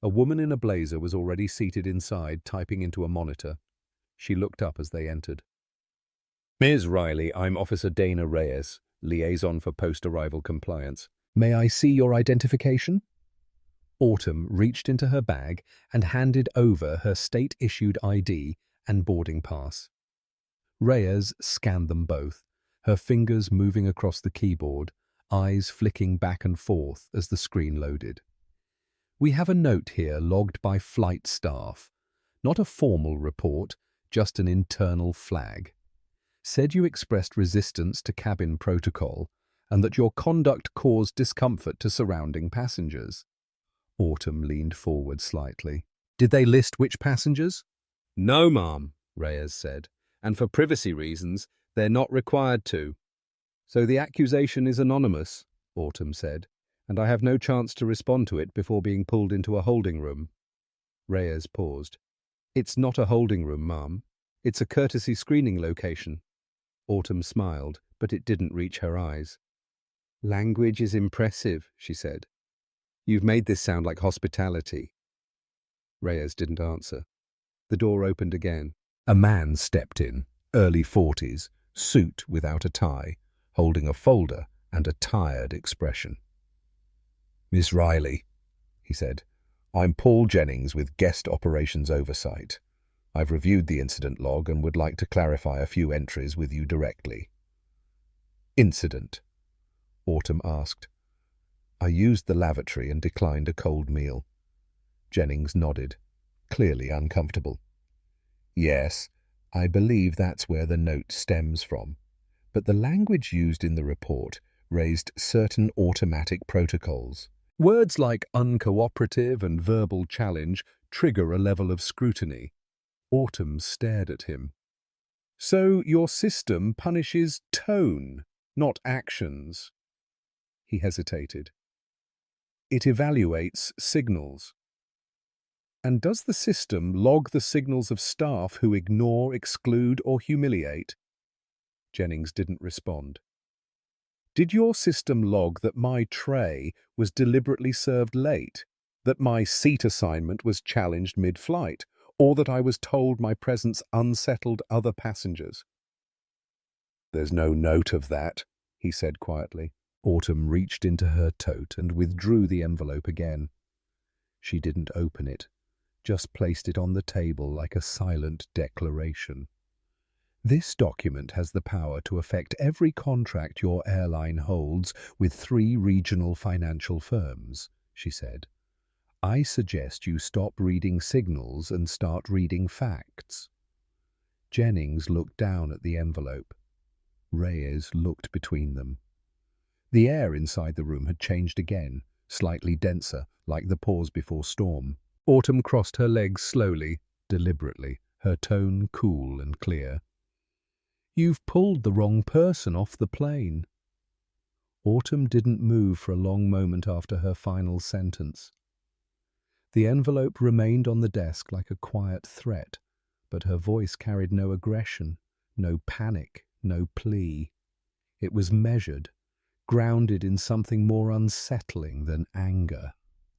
A woman in a blazer was already seated inside, typing into a monitor. She looked up as they entered. "Ms. Riley, I'm Officer Dana Reyes, Liaison for Post-Arrival Compliance. May I see your identification?" Autumn reached into her bag and handed over her state-issued ID and boarding pass. Reyes scanned them both, her fingers moving across the keyboard, eyes flicking back and forth as the screen loaded. "We have a note here logged by flight staff. Not a formal report, just an internal flag. Said you expressed resistance to cabin protocol and that your conduct caused discomfort to surrounding passengers." Autumn leaned forward slightly. "Did they list which passengers?" "No, ma'am," Reyes said, "and for privacy reasons, they're not required to." "So the accusation is anonymous," Autumn said, "and I have no chance to respond to it before being pulled into a holding room." Reyes paused. "It's not a holding room, ma'am. It's a courtesy screening location." Autumn smiled, but it didn't reach her eyes. "Language is impressive," she said. "You've made this sound like hospitality." Reyes didn't answer. The door opened again. A man stepped in, early 40s, suit without a tie, holding a folder and a tired expression. "Miss Riley," he said. "I'm Paul Jennings with Guest Operations Oversight. I've reviewed the incident log and would like to clarify a few entries with you directly." "Incident?" Autumn asked. "I used the lavatory and declined a cold meal." Jennings nodded, clearly uncomfortable. "Yes, I believe that's where the note stems from. But the language used in the report raised certain automatic protocols. Words like uncooperative and verbal challenge trigger a level of scrutiny." Autumn stared at him. "So your system punishes tone, not actions?" He hesitated. "It evaluates signals." "And does the system log the signals of staff who ignore, exclude, or humiliate?" Jennings didn't respond. "Did your system log that my tray was deliberately served late, that my seat assignment was challenged mid-flight, or that I was told my presence unsettled other passengers?" "There's no note of that," he said quietly. Autumn reached into her tote and withdrew the envelope again. She didn't open it, just placed it on the table like a silent declaration. "This document has the power to affect every contract your airline holds with 3 regional financial firms," she said. "I suggest you stop reading signals and start reading facts." Jennings looked down at the envelope. Reyes looked between them. The air inside the room had changed again, slightly denser, like the pause before storm. Autumn crossed her legs slowly, deliberately, her tone cool and clear. "You've pulled the wrong person off the plane." Autumn didn't move for a long moment after her final sentence. The envelope remained on the desk like a quiet threat, but her voice carried no aggression, no panic, no plea. It was measured, grounded in something more unsettling than anger,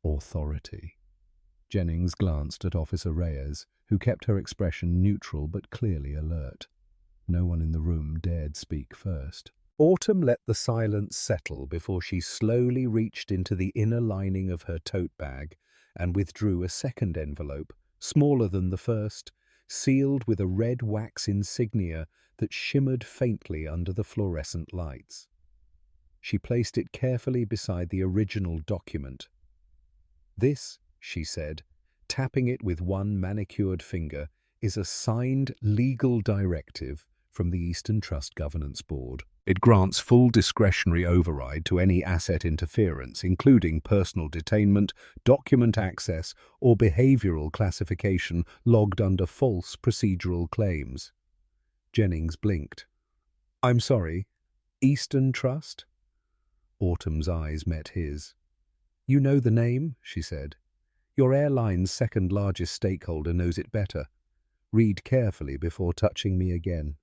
authority. Jennings glanced at Officer Reyes, who kept her expression neutral but clearly alert. No one in the room dared speak first. Autumn let the silence settle before she slowly reached into the inner lining of her tote bag and withdrew a second envelope, smaller than the first, sealed with a red wax insignia that shimmered faintly under the fluorescent lights. She placed it carefully beside the original document. "This," she said, tapping it with one manicured finger, "is a signed legal directive from the Eastern Trust Governance Board. It grants full discretionary override to any asset interference, including personal detainment, document access, or behavioral classification logged under false procedural claims." Jennings blinked. "I'm sorry, Eastern Trust?" Autumn's eyes met his. "You know the name," she said. "Your airline's second largest stakeholder knows it better. Read carefully before touching me again."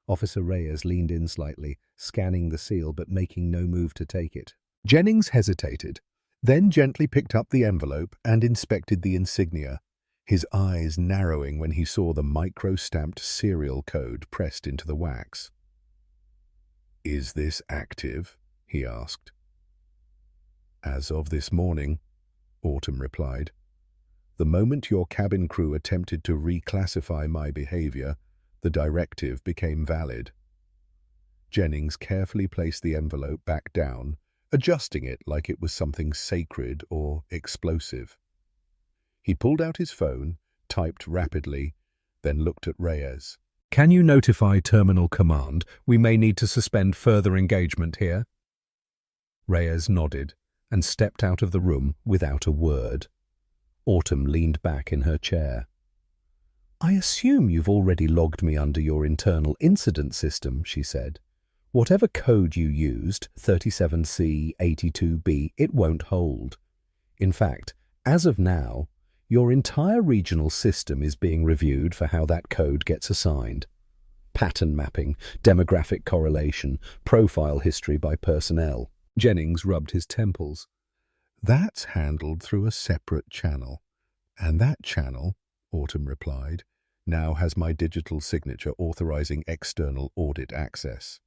Officer Reyes leaned in slightly, scanning the seal but making no move to take it. Jennings hesitated, then gently picked up the envelope and inspected the insignia, his eyes narrowing when he saw the micro-stamped serial code pressed into the wax. "Is this active?" he asked. "As of this morning," Autumn replied. "The moment your cabin crew attempted to reclassify my behavior, the directive became valid." Jennings carefully placed the envelope back down, adjusting it like it was something sacred or explosive. He pulled out his phone, typed rapidly, then looked at Reyes. "Can you notify Terminal Command? We may need to suspend further engagement here." Reyes nodded and stepped out of the room without a word. Autumn leaned back in her chair. "I assume you've already logged me under your internal incident system," she said. "Whatever code you used, 37C, 82B, it won't hold. In fact, as of now, your entire regional system is being reviewed for how that code gets assigned. Pattern mapping, demographic correlation, profile history by personnel." Jennings rubbed his temples. "That's handled through a separate channel. And that channel," Autumn replied, "now has my digital signature authorizing external audit access."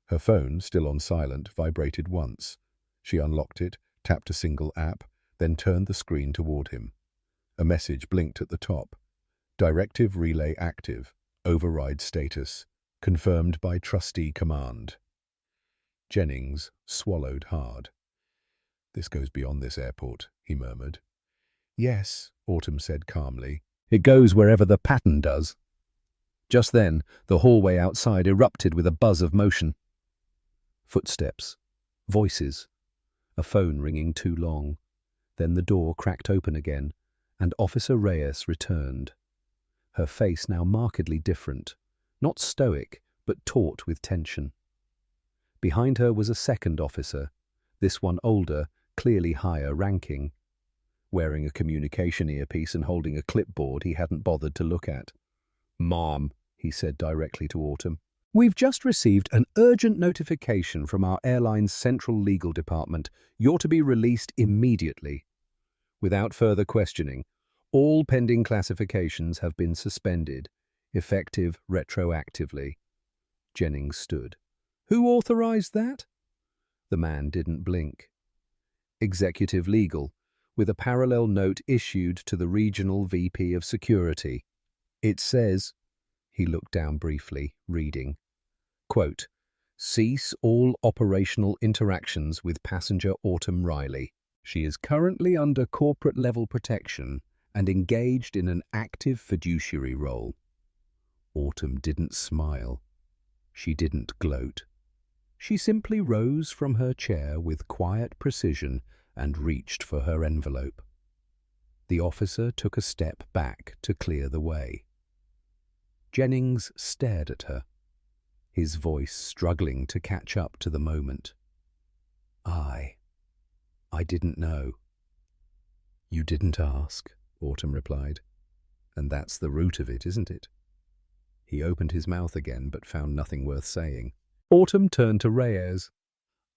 Her phone, still on silent, vibrated once. She unlocked it, tapped a single app, then turned the screen toward him. A message blinked at the top. Directive relay active. Override status. Confirmed by trustee command. Jennings swallowed hard. "This goes beyond this airport," he murmured. "Yes," Autumn said calmly. "It goes wherever the pattern does." Just then, the hallway outside erupted with a buzz of motion. Footsteps. Voices. A phone ringing too long. Then the door cracked open again, and Officer Reyes returned. Her face now markedly different, not stoic, but taut with tension. Behind her was a second officer, this one older, clearly higher ranking, wearing a communication earpiece and holding a clipboard he hadn't bothered to look at. "Ma'am," he said directly to Autumn, "we've just received an urgent notification from our airline's central legal department. You're to be released immediately. Without further questioning, all pending classifications have been suspended, effective retroactively." Jennings stood. "Who authorized that?" The man didn't blink. "Executive Legal, with a parallel note issued to the Regional VP of Security. It says," he looked down briefly, reading, quote, "Cease all operational interactions with passenger Autumn Riley. She is currently under corporate-level protection and engaged in an active fiduciary role." Autumn didn't smile. She didn't gloat. She simply rose from her chair with quiet precision and reached for her envelope. The officer took a step back to clear the way. Jennings stared at her, his voice struggling to catch up to the moment. I didn't know." "You didn't ask," Autumn replied. "And that's the root of it, isn't it?" He opened his mouth again, but found nothing worth saying. Autumn turned to Reyes.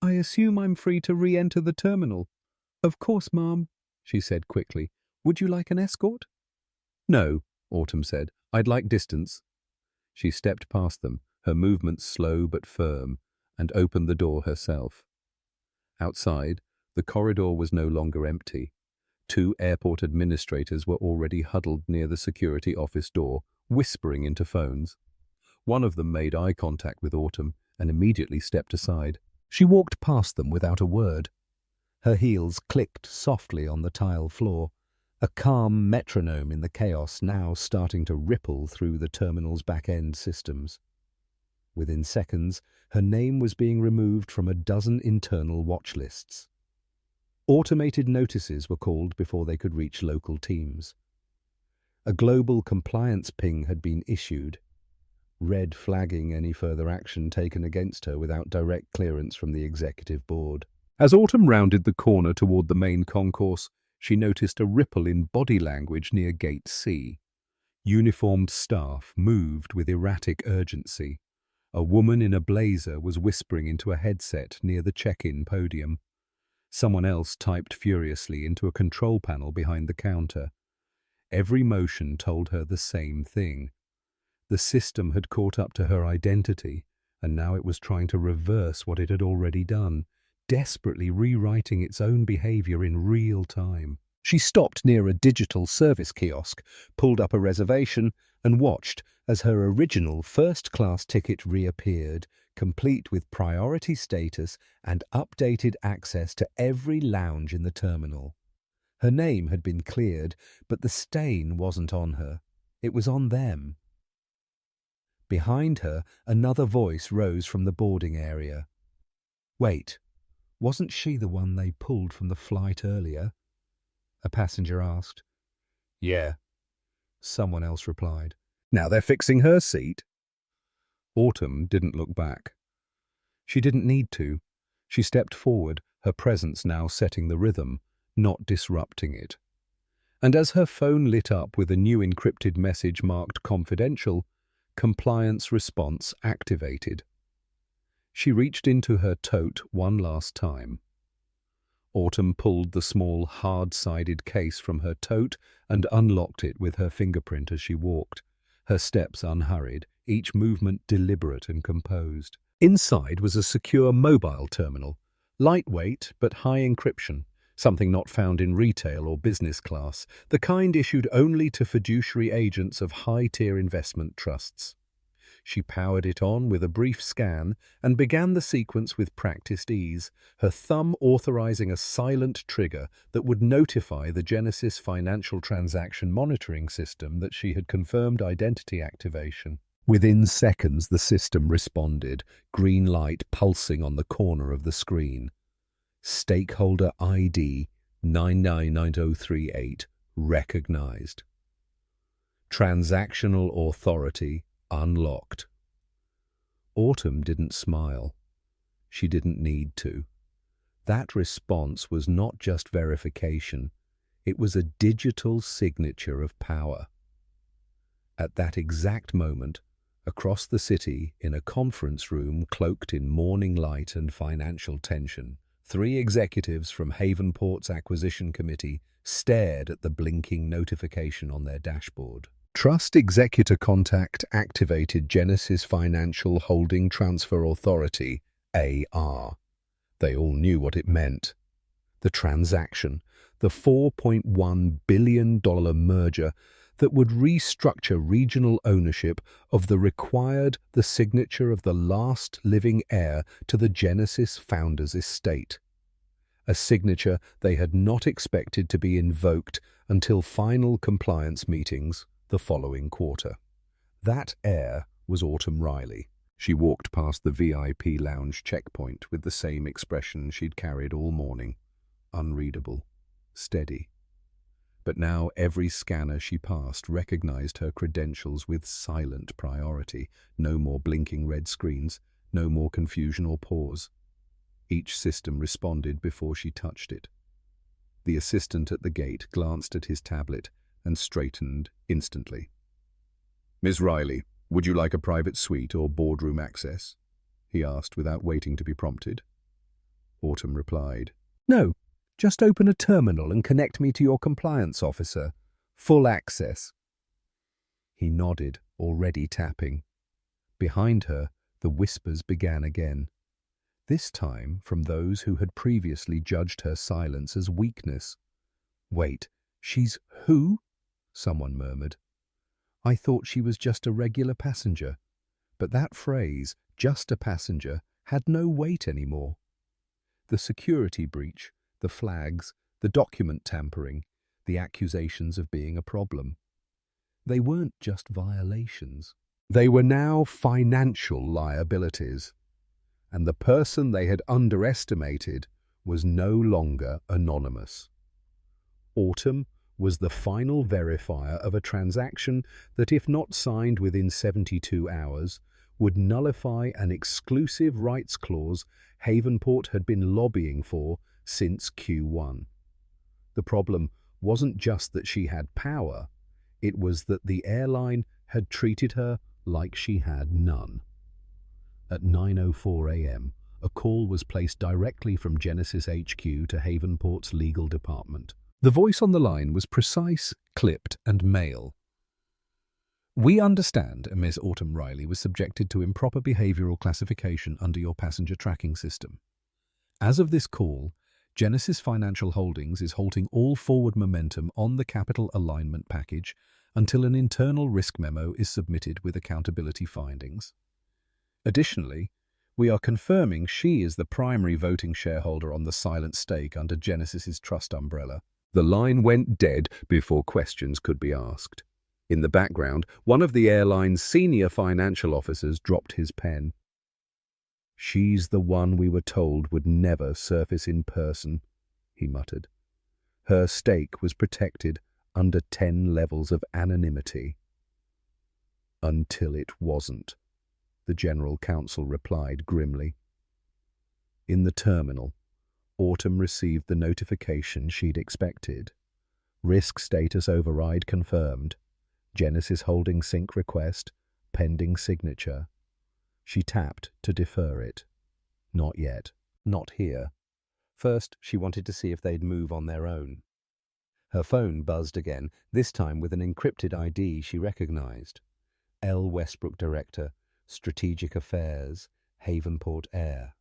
"I assume I'm free to re-enter the terminal." "Of course, ma'am," she said quickly. "Would you like an escort?" "No," Autumn said. "I'd like distance." She stepped past them, her movements slow but firm, and opened the door herself. Outside, the corridor was no longer empty. 2 airport administrators were already huddled near the security office door, whispering into phones. One of them made eye contact with Autumn and immediately stepped aside. She walked past them without a word. Her heels clicked softly on the tile floor, a calm metronome in the chaos now starting to ripple through the terminal's back-end systems. Within seconds, her name was being removed from a dozen internal watch lists. Automated notices were called before they could reach local teams. A global compliance ping had been issued, red flagging any further action taken against her without direct clearance from the executive board. As Autumn rounded the corner toward the main concourse, she noticed a ripple in body language near Gate C. Uniformed staff moved with erratic urgency. A woman in a blazer was whispering into a headset near the check-in podium. Someone else typed furiously into a control panel behind the counter. Every motion told her the same thing. The system had caught up to her identity, and now it was trying to reverse what it had already done, desperately rewriting its own behavior in real time. She stopped near a digital service kiosk, pulled up a reservation, and watched as her original first-class ticket reappeared, complete with priority status and updated access to every lounge in the terminal. Her name had been cleared, but the stain wasn't on her. It was on them. Behind her, another voice rose from the boarding area. "Wait, wasn't she the one they pulled from the flight earlier?" a passenger asked. "Yeah," someone else replied. "Now they're fixing her seat." Autumn didn't look back. She didn't need to. She stepped forward, her presence now setting the rhythm, not disrupting it. And as her phone lit up with a new encrypted message marked confidential, compliance response activated. She reached into her tote one last time. Autumn pulled the small, hard-sided case from her tote and unlocked it with her fingerprint as she walked, her steps unhurried, each movement deliberate and composed. Inside was a secure mobile terminal, lightweight but high encryption, something not found in retail or business class, the kind issued only to fiduciary agents of high-tier investment trusts. She powered it on with a brief scan and began the sequence with practiced ease, her thumb authorizing a silent trigger that would notify the Genesis financial transaction monitoring system that she had confirmed identity activation. Within seconds, the system responded, green light pulsing on the corner of the screen. Stakeholder ID 999038 recognized. Transactional authority unlocked. Autumn didn't smile. She didn't need to. That response was not just verification, it was a digital signature of power. At that exact moment, across the city, in a conference room cloaked in morning light and financial tension, 3 executives from Havenport's acquisition committee stared at the blinking notification on their dashboard. Trust Executor Contact activated Genesis Financial Holding Transfer Authority, AR. They all knew what it meant. The transaction, the $4.1 billion merger that would restructure regional ownership of the signature of the last living heir to the Genesis founder's estate. A signature they had not expected to be invoked until final compliance meetings the following quarter. That heir was Autumn Riley. She walked past the VIP lounge checkpoint with the same expression she'd carried all morning. Unreadable. Steady. But now every scanner she passed recognized her credentials with silent priority. No more blinking red screens, no more confusion or pause. Each system responded before she touched it. The assistant at the gate glanced at his tablet and straightened instantly. "Miss Riley, would you like a private suite or boardroom access?" he asked without waiting to be prompted. Autumn replied, "No, just open a terminal and connect me to your compliance officer. Full access." He nodded, already tapping. Behind her, the whispers began again. This time from those who had previously judged her silence as weakness. "Wait, she's who?" someone murmured. "I thought she was just a regular passenger." But that phrase, just a passenger, had no weight anymore. The security breach, the flags, the document tampering, the accusations of being a problem. They weren't just violations. They were now financial liabilities. And the person they had underestimated was no longer anonymous. Autumn was the final verifier of a transaction that, if not signed within 72 hours, would nullify an exclusive rights clause Havenport had been lobbying for since Q1. The problem wasn't just that she had power, it was that the airline had treated her like she had none. At 9:04 a.m., a call was placed directly from Genesis HQ to Havenport's legal department. The voice on the line was precise, clipped, and male. "We understand Ms. Autumn Riley was subjected to improper behavioral classification under your passenger tracking system. As of this call, Genesis Financial Holdings is halting all forward momentum on the capital alignment package until an internal risk memo is submitted with accountability findings. Additionally, we are confirming she is the primary voting shareholder on the silent stake under Genesis's trust umbrella." The line went dead before questions could be asked. In the background, one of the airline's senior financial officers dropped his pen. "She's the one we were told would never surface in person," he muttered. "Her stake was protected under 10 levels of anonymity." "Until it wasn't," the General Counsel replied grimly. In the terminal, Autumn received the notification she'd expected. Risk status override confirmed. Genesis holding sync request, pending signature. She tapped to defer it. Not yet. Not here. First, she wanted to see if they'd move on their own. Her phone buzzed again, this time with an encrypted ID she recognized. L. Westbrook Director, Strategic Affairs, Havenport Air.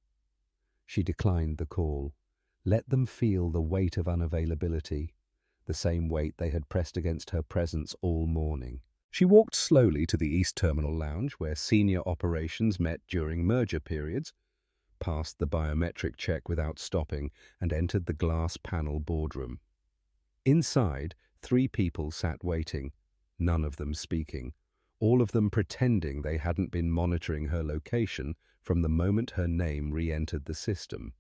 She declined the call. Let them feel the weight of unavailability, the same weight they had pressed against her presence all morning. She walked slowly to the East Terminal Lounge, where senior operations met during merger periods, passed the biometric check without stopping, and entered the glass panel boardroom. Inside, 3 people sat waiting, none of them speaking, all of them pretending they hadn't been monitoring her location from the moment her name re-entered the system.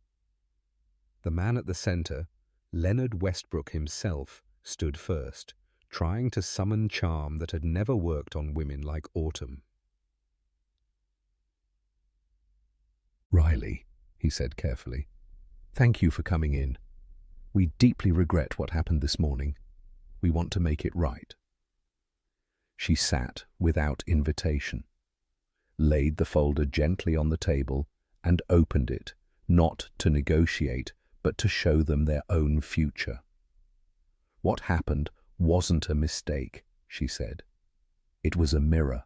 The man at the center, Leonard Westbrook himself, stood first, trying to summon charm that had never worked on women like Autumn. "Riley," he said carefully, "thank you for coming in. We deeply regret what happened this morning. We want to make it right." She sat without invitation, laid the folder gently on the table, and opened it, not to negotiate, but to show them their own future. "What happened wasn't a mistake," she said. "It was a mirror.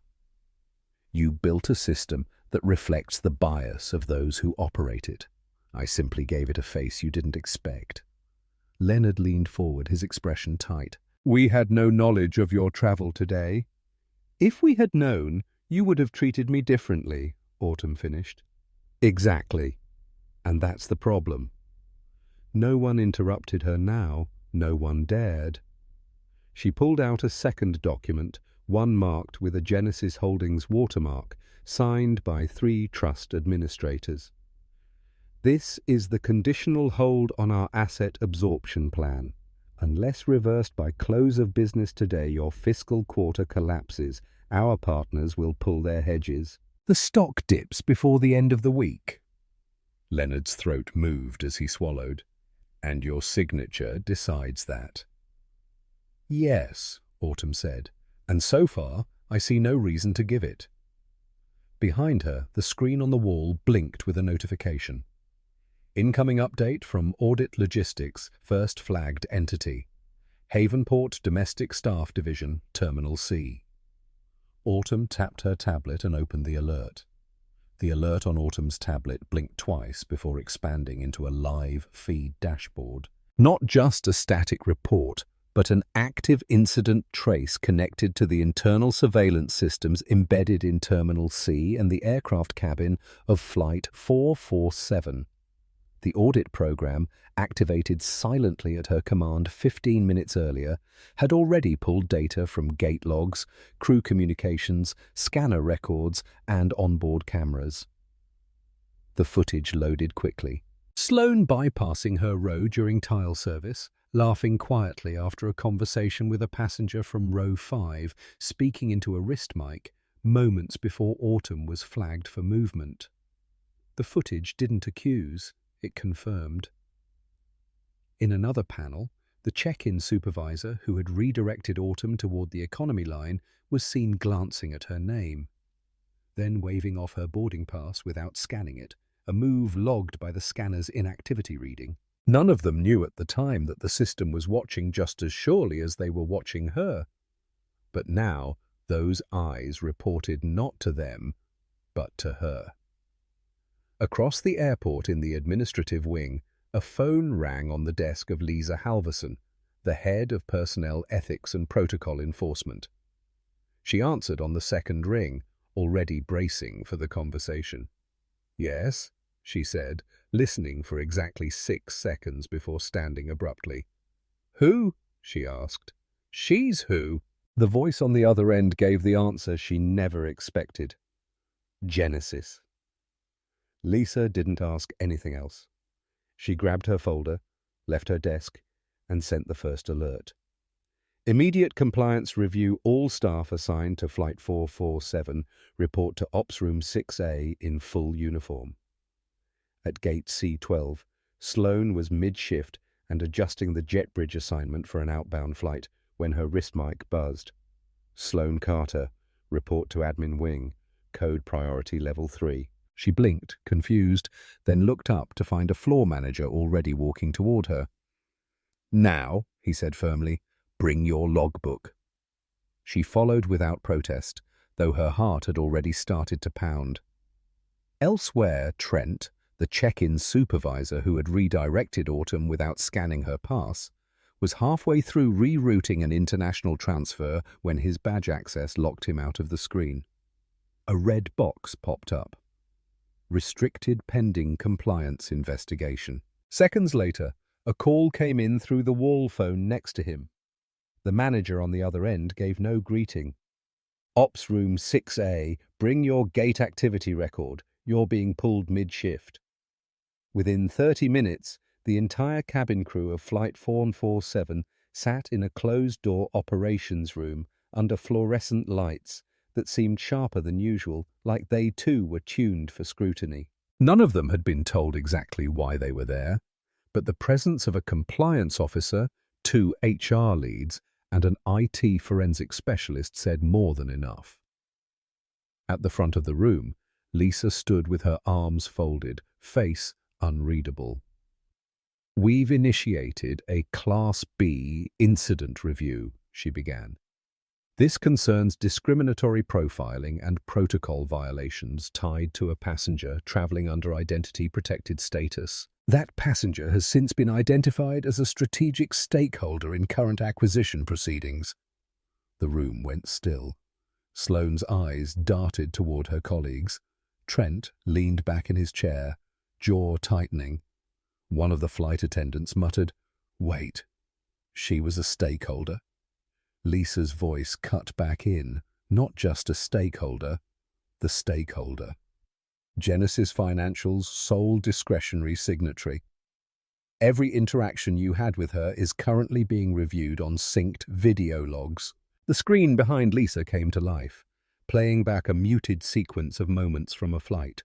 You built a system that reflects the bias of those who operate it. I simply gave it a face you didn't expect." Leonard leaned forward, his expression tight. "We had no knowledge of your travel today." "If we had known, you would have treated me differently," Autumn finished. "Exactly. And that's the problem." No one interrupted her now, no one dared. She pulled out a second document, one marked with a Genesis Holdings watermark, signed by 3 trust administrators. "This is the conditional hold on our asset absorption plan. Unless reversed by close of business today, your fiscal quarter collapses. Our partners will pull their hedges. The stock dips before the end of the week." Leonard's throat moved as he swallowed. "And your signature decides that." "Yes," Autumn said, "and so far I see no reason to give it." Behind her, the screen on the wall blinked with a notification. "Incoming update from Audit Logistics, first flagged entity. Havenport Domestic Staff Division, Terminal C." Autumn tapped her tablet and opened the alert. The alert on Autumn's tablet blinked twice before expanding into a live feed dashboard. Not just a static report, but an active incident trace connected to the internal surveillance systems embedded in Terminal C and the aircraft cabin of Flight 447. The audit program, activated silently at her command 15 minutes earlier, had already pulled data from gate logs, crew communications, scanner records, and onboard cameras. The footage loaded quickly. Sloane bypassing her row during tile service, laughing quietly after a conversation with a passenger from row 5, speaking into a wrist mic, moments before Autumn was flagged for movement. The footage didn't accuse, it confirmed. In another panel, the check-in supervisor, who had redirected Autumn toward the economy line, was seen glancing at her name, then waving off her boarding pass without scanning it, a move logged by the scanner's inactivity reading. None of them knew at the time that the system was watching just as surely as they were watching her. But now, those eyes reported not to them, but to her. Across the airport in the administrative wing, a phone rang on the desk of Lisa Halverson, the head of Personnel Ethics and Protocol Enforcement. She answered on the second ring, already bracing for the conversation. "Yes," she said, listening for exactly 6 seconds before standing abruptly. "Who?" she asked. "She's who?" The voice on the other end gave the answer she never expected. "Genesis." Lisa didn't ask anything else. She grabbed her folder, left her desk, and sent the first alert. "Immediate compliance review. All staff assigned to Flight 447 report to Ops Room 6A in full uniform." At Gate C12, Sloane was mid-shift and adjusting the jet bridge assignment for an outbound flight when her wrist mic buzzed. "Sloane Carter, report to Admin Wing, code priority level 3. She blinked, confused, then looked up to find a floor manager already walking toward her. "Now," he said firmly, "bring your logbook." She followed without protest, though her heart had already started to pound. Elsewhere, Trent, The check-in supervisor who had redirected Autumn without scanning her pass was halfway through rerouting an international transfer when his badge access locked him out of the screen. A red box popped up. Restricted pending compliance investigation. Seconds later, a call came in through the wall phone next to him. The manager on the other end gave no greeting. Ops Room 6A, bring your gate activity record. You're being pulled mid-shift. Within 30 minutes, the entire cabin crew of Flight 447 sat in a closed-door operations room under fluorescent lights that seemed sharper than usual, like they too were tuned for scrutiny. None of them had been told exactly why they were there, but the presence of a compliance officer, 2 HR leads, and an IT forensic specialist said more than enough. At the front of the room, Lisa stood with her arms folded, face unreadable. "We've initiated a Class B incident review," she began. "This concerns discriminatory profiling and protocol violations tied to a passenger traveling under identity-protected status. That passenger has since been identified as a strategic stakeholder in current acquisition proceedings." The room went still. Sloane's eyes darted toward her colleagues. Trent leaned back in his chair, jaw tightening. One of the flight attendants muttered, "Wait, she was a stakeholder?" Lisa's voice cut back in. "Not just a stakeholder, the stakeholder. Genesis Financial's sole discretionary signatory. Every interaction you had with her is currently being reviewed on synced video logs." The screen behind Lisa came to life, playing back a muted sequence of moments from a flight.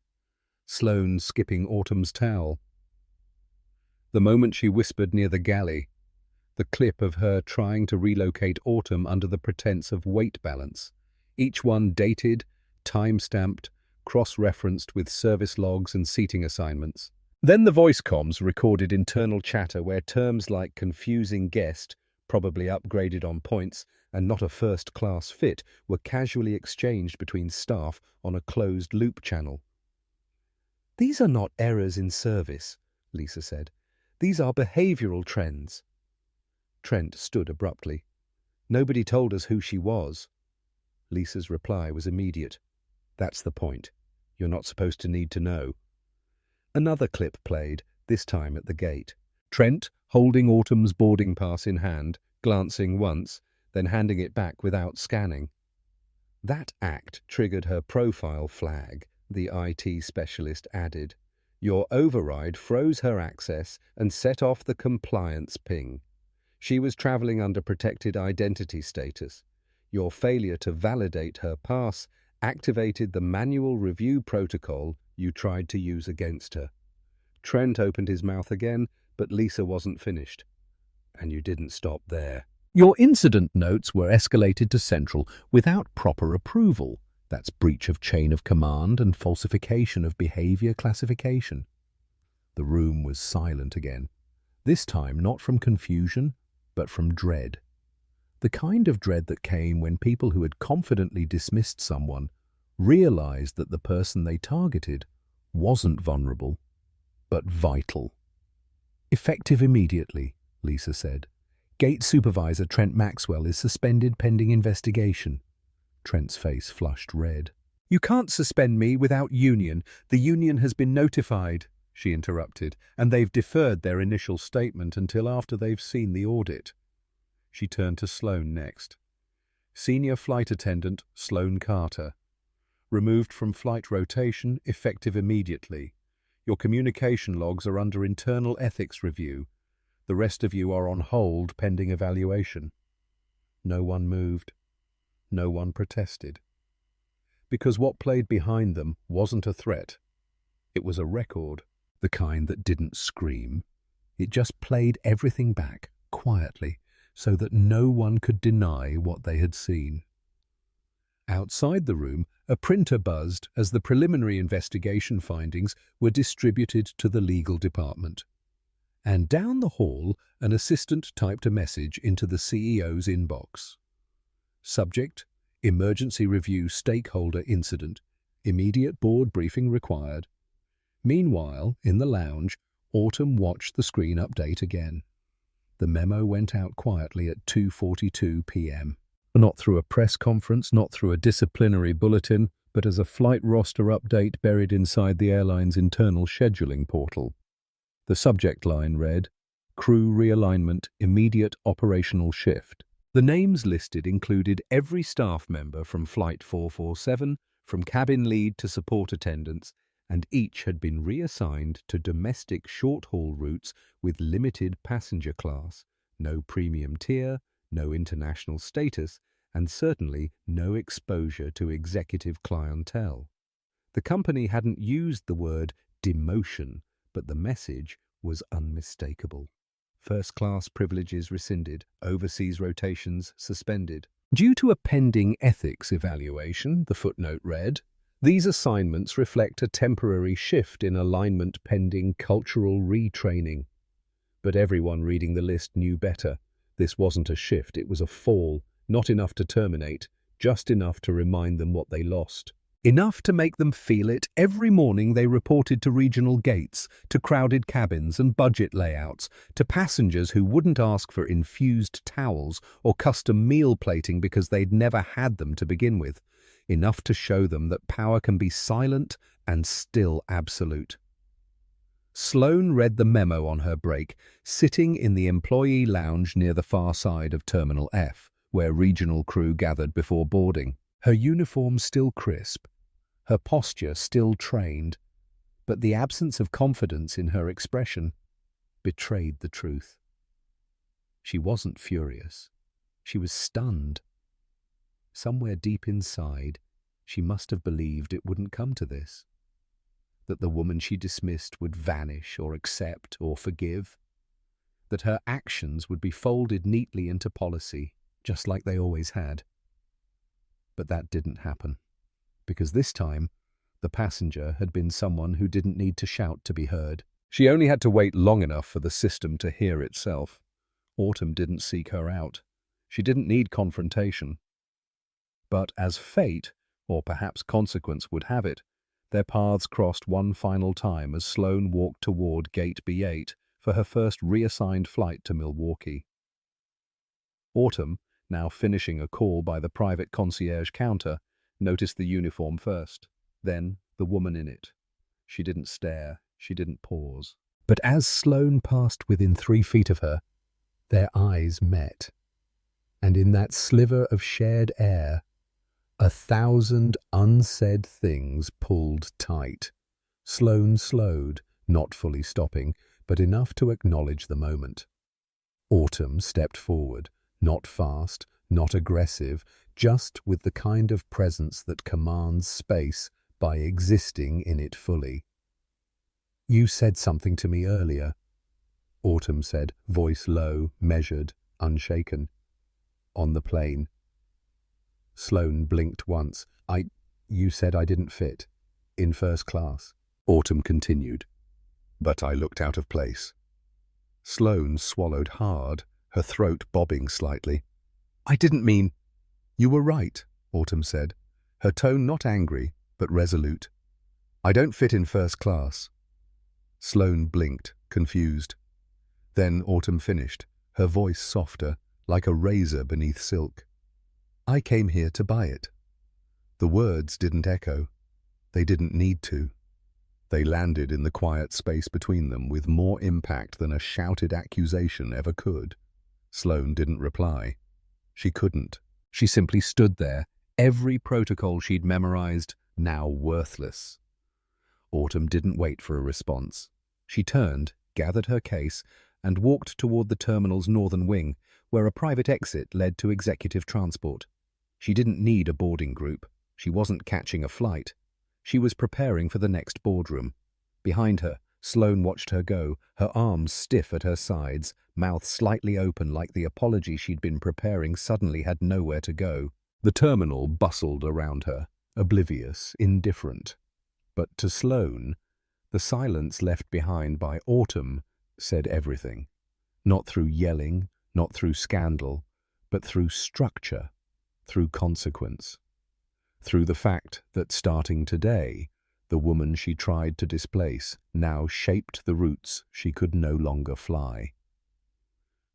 Sloane skipping Autumn's towel. The moment she whispered near the galley. The clip of her trying to relocate Autumn under the pretense of weight balance. Each one dated, time-stamped, cross-referenced with service logs and seating assignments. Then the voice comms recorded internal chatter where terms like confusing guest, probably upgraded on points, and not a first-class fit were casually exchanged between staff on a closed-loop channel. "These are not errors in service," Lisa said. "These are behavioral trends." Trent stood abruptly. "Nobody told us who she was." Lisa's reply was immediate. "That's the point. You're not supposed to need to know." Another clip played, this time at the gate. Trent, holding Autumn's boarding pass in hand, glancing once, then handing it back without scanning. That act triggered her profile flag, the IT specialist added. Your override froze her access and set off the compliance ping. She was traveling under protected identity status. Your failure to validate her pass activated the manual review protocol you tried to use against her. Trent opened his mouth again, but Lisa wasn't finished. "And you didn't stop there. Your incident notes were escalated to Central without proper approval. That's breach of chain of command and falsification of behavior classification." The room was silent again, this time not from confusion, but from dread. The kind of dread that came when people who had confidently dismissed someone realized that the person they targeted wasn't vulnerable, but vital. "Effective immediately," Lisa said. "Gate Supervisor Trent Maxwell is suspended pending investigation." Trent's face flushed red. "You can't suspend me without union. The union has been notified," she interrupted, "and they've deferred their initial statement until after they've seen the audit." She turned to Sloane next. "Senior Flight Attendant Sloane Carter. Removed from flight rotation, effective immediately. Your communication logs are under internal ethics review. The rest of you are on hold pending evaluation." No one moved. No one protested. Because what played behind them wasn't a threat. It was a record, the kind that didn't scream. It just played everything back, quietly, so that no one could deny what they had seen. Outside the room, a printer buzzed as the preliminary investigation findings were distributed to the legal department. And down the hall, an assistant typed a message into the CEO's inbox. Subject: Emergency Review Stakeholder Incident. Immediate board briefing required. Meanwhile, in the lounge, Autumn watched the screen update again. The memo went out quietly at 2:42 p.m. Not through a press conference, not through a disciplinary bulletin, but as a flight roster update buried inside the airline's internal scheduling portal. The subject line read, "Crew realignment, immediate operational shift." The names listed included every staff member from Flight 447, from cabin lead to support attendants, and each had been reassigned to domestic short-haul routes with limited passenger class, no premium tier, no international status, and certainly no exposure to executive clientele. The company hadn't used the word demotion, but the message was unmistakable. First-class privileges rescinded, overseas rotations suspended. Due to a pending ethics evaluation, the footnote read, these assignments reflect a temporary shift in alignment pending cultural retraining. But everyone reading the list knew better. This wasn't a shift, it was a fall, not enough to terminate, just enough to remind them what they lost. Enough to make them feel it every morning they reported to regional gates, to crowded cabins and budget layouts, to passengers who wouldn't ask for infused towels or custom meal plating because they'd never had them to begin with. Enough to show them that power can be silent and still absolute. Sloane read the memo on her break, sitting in the employee lounge near the far side of Terminal F, where regional crew gathered before boarding. Her uniform still crisp, her posture still trained, but the absence of confidence in her expression betrayed the truth. She wasn't furious. She was stunned. Somewhere deep inside, she must have believed it wouldn't come to this. That the woman she dismissed would vanish or accept or forgive. That her actions would be folded neatly into policy, just like they always had. But that didn't happen, because this time, the passenger had been someone who didn't need to shout to be heard. She only had to wait long enough for the system to hear itself. Autumn didn't seek her out. She didn't need confrontation. But as fate, or perhaps consequence would have it, their paths crossed one final time as Sloane walked toward Gate B8 for her first reassigned flight to Milwaukee. Autumn, now finishing a call by the private concierge counter, noticed the uniform first, then the woman in it. She didn't stare, she didn't pause. But as Sloane passed within 3 feet of her, their eyes met. And in that sliver of shared air, 1,000 unsaid things pulled tight. Sloane slowed, not fully stopping, but enough to acknowledge the moment. Autumn stepped forward, not fast, not aggressive, just with the kind of presence that commands space by existing in it fully. "You said something to me earlier," Autumn said, voice low, measured, unshaken. "On the plane." Sloane blinked once. You said I didn't fit. In first class." Autumn continued. "But I looked out of place." Sloane swallowed hard, her throat bobbing slightly. "I didn't mean—" "You were right," Autumn said, her tone not angry, but resolute. "I don't fit in first class." Sloane blinked, confused. Then Autumn finished, her voice softer, like a razor beneath silk. "I came here to buy it." The words didn't echo. They didn't need to. They landed in the quiet space between them with more impact than a shouted accusation ever could. Sloane didn't reply. She couldn't. She simply stood there, every protocol she'd memorized now worthless. Autumn didn't wait for a response. She turned, gathered her case, and walked toward the terminal's northern wing, where a private exit led to executive transport. She didn't need a boarding group. She wasn't catching a flight. She was preparing for the next boardroom. Behind her, Sloane watched her go, her arms stiff at her sides, mouth slightly open like the apology she'd been preparing suddenly had nowhere to go. The terminal bustled around her, oblivious, indifferent. But to Sloane, the silence left behind by Autumn said everything. Not through yelling, not through scandal, but through structure, through consequence. Through the fact that starting today, The woman she tried to displace now shaped the routes she could no longer fly.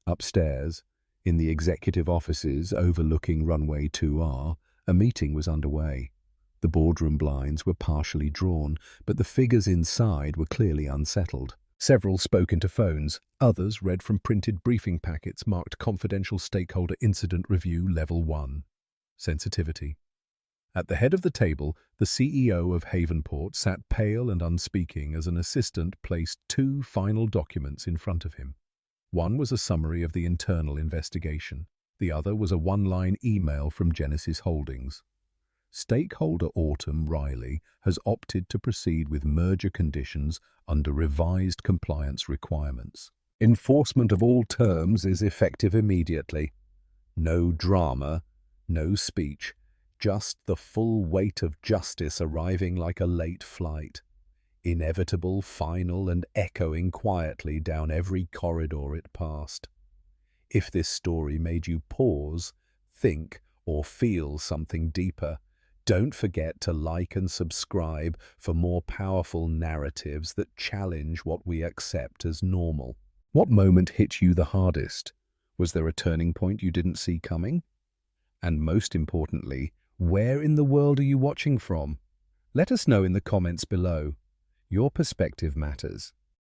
Upstairs, in the executive offices overlooking runway 2R, a meeting was underway. The boardroom blinds were partially drawn, but the figures inside were clearly unsettled. Several spoke into phones, others read from printed briefing packets marked Confidential Stakeholder Incident Review Level 1. Sensitivity. At the head of the table, the CEO of Havenport sat pale and unspeaking as an assistant placed two final documents in front of him. One was a summary of the internal investigation. The other was a one-line email from Genesis Holdings. Stakeholder Autumn Riley has opted to proceed with merger conditions under revised compliance requirements. Enforcement of all terms is effective immediately. No drama, no speech, just the full weight of justice arriving like a late flight. Inevitable, final, and echoing quietly down every corridor it passed. If this story made you pause, think, or feel something deeper, don't forget to like and subscribe for more powerful narratives that challenge what we accept as normal. What moment hit you the hardest? Was there a turning point you didn't see coming? And most importantly, where in the world are you watching from? Let us know in the comments below. Your perspective matters.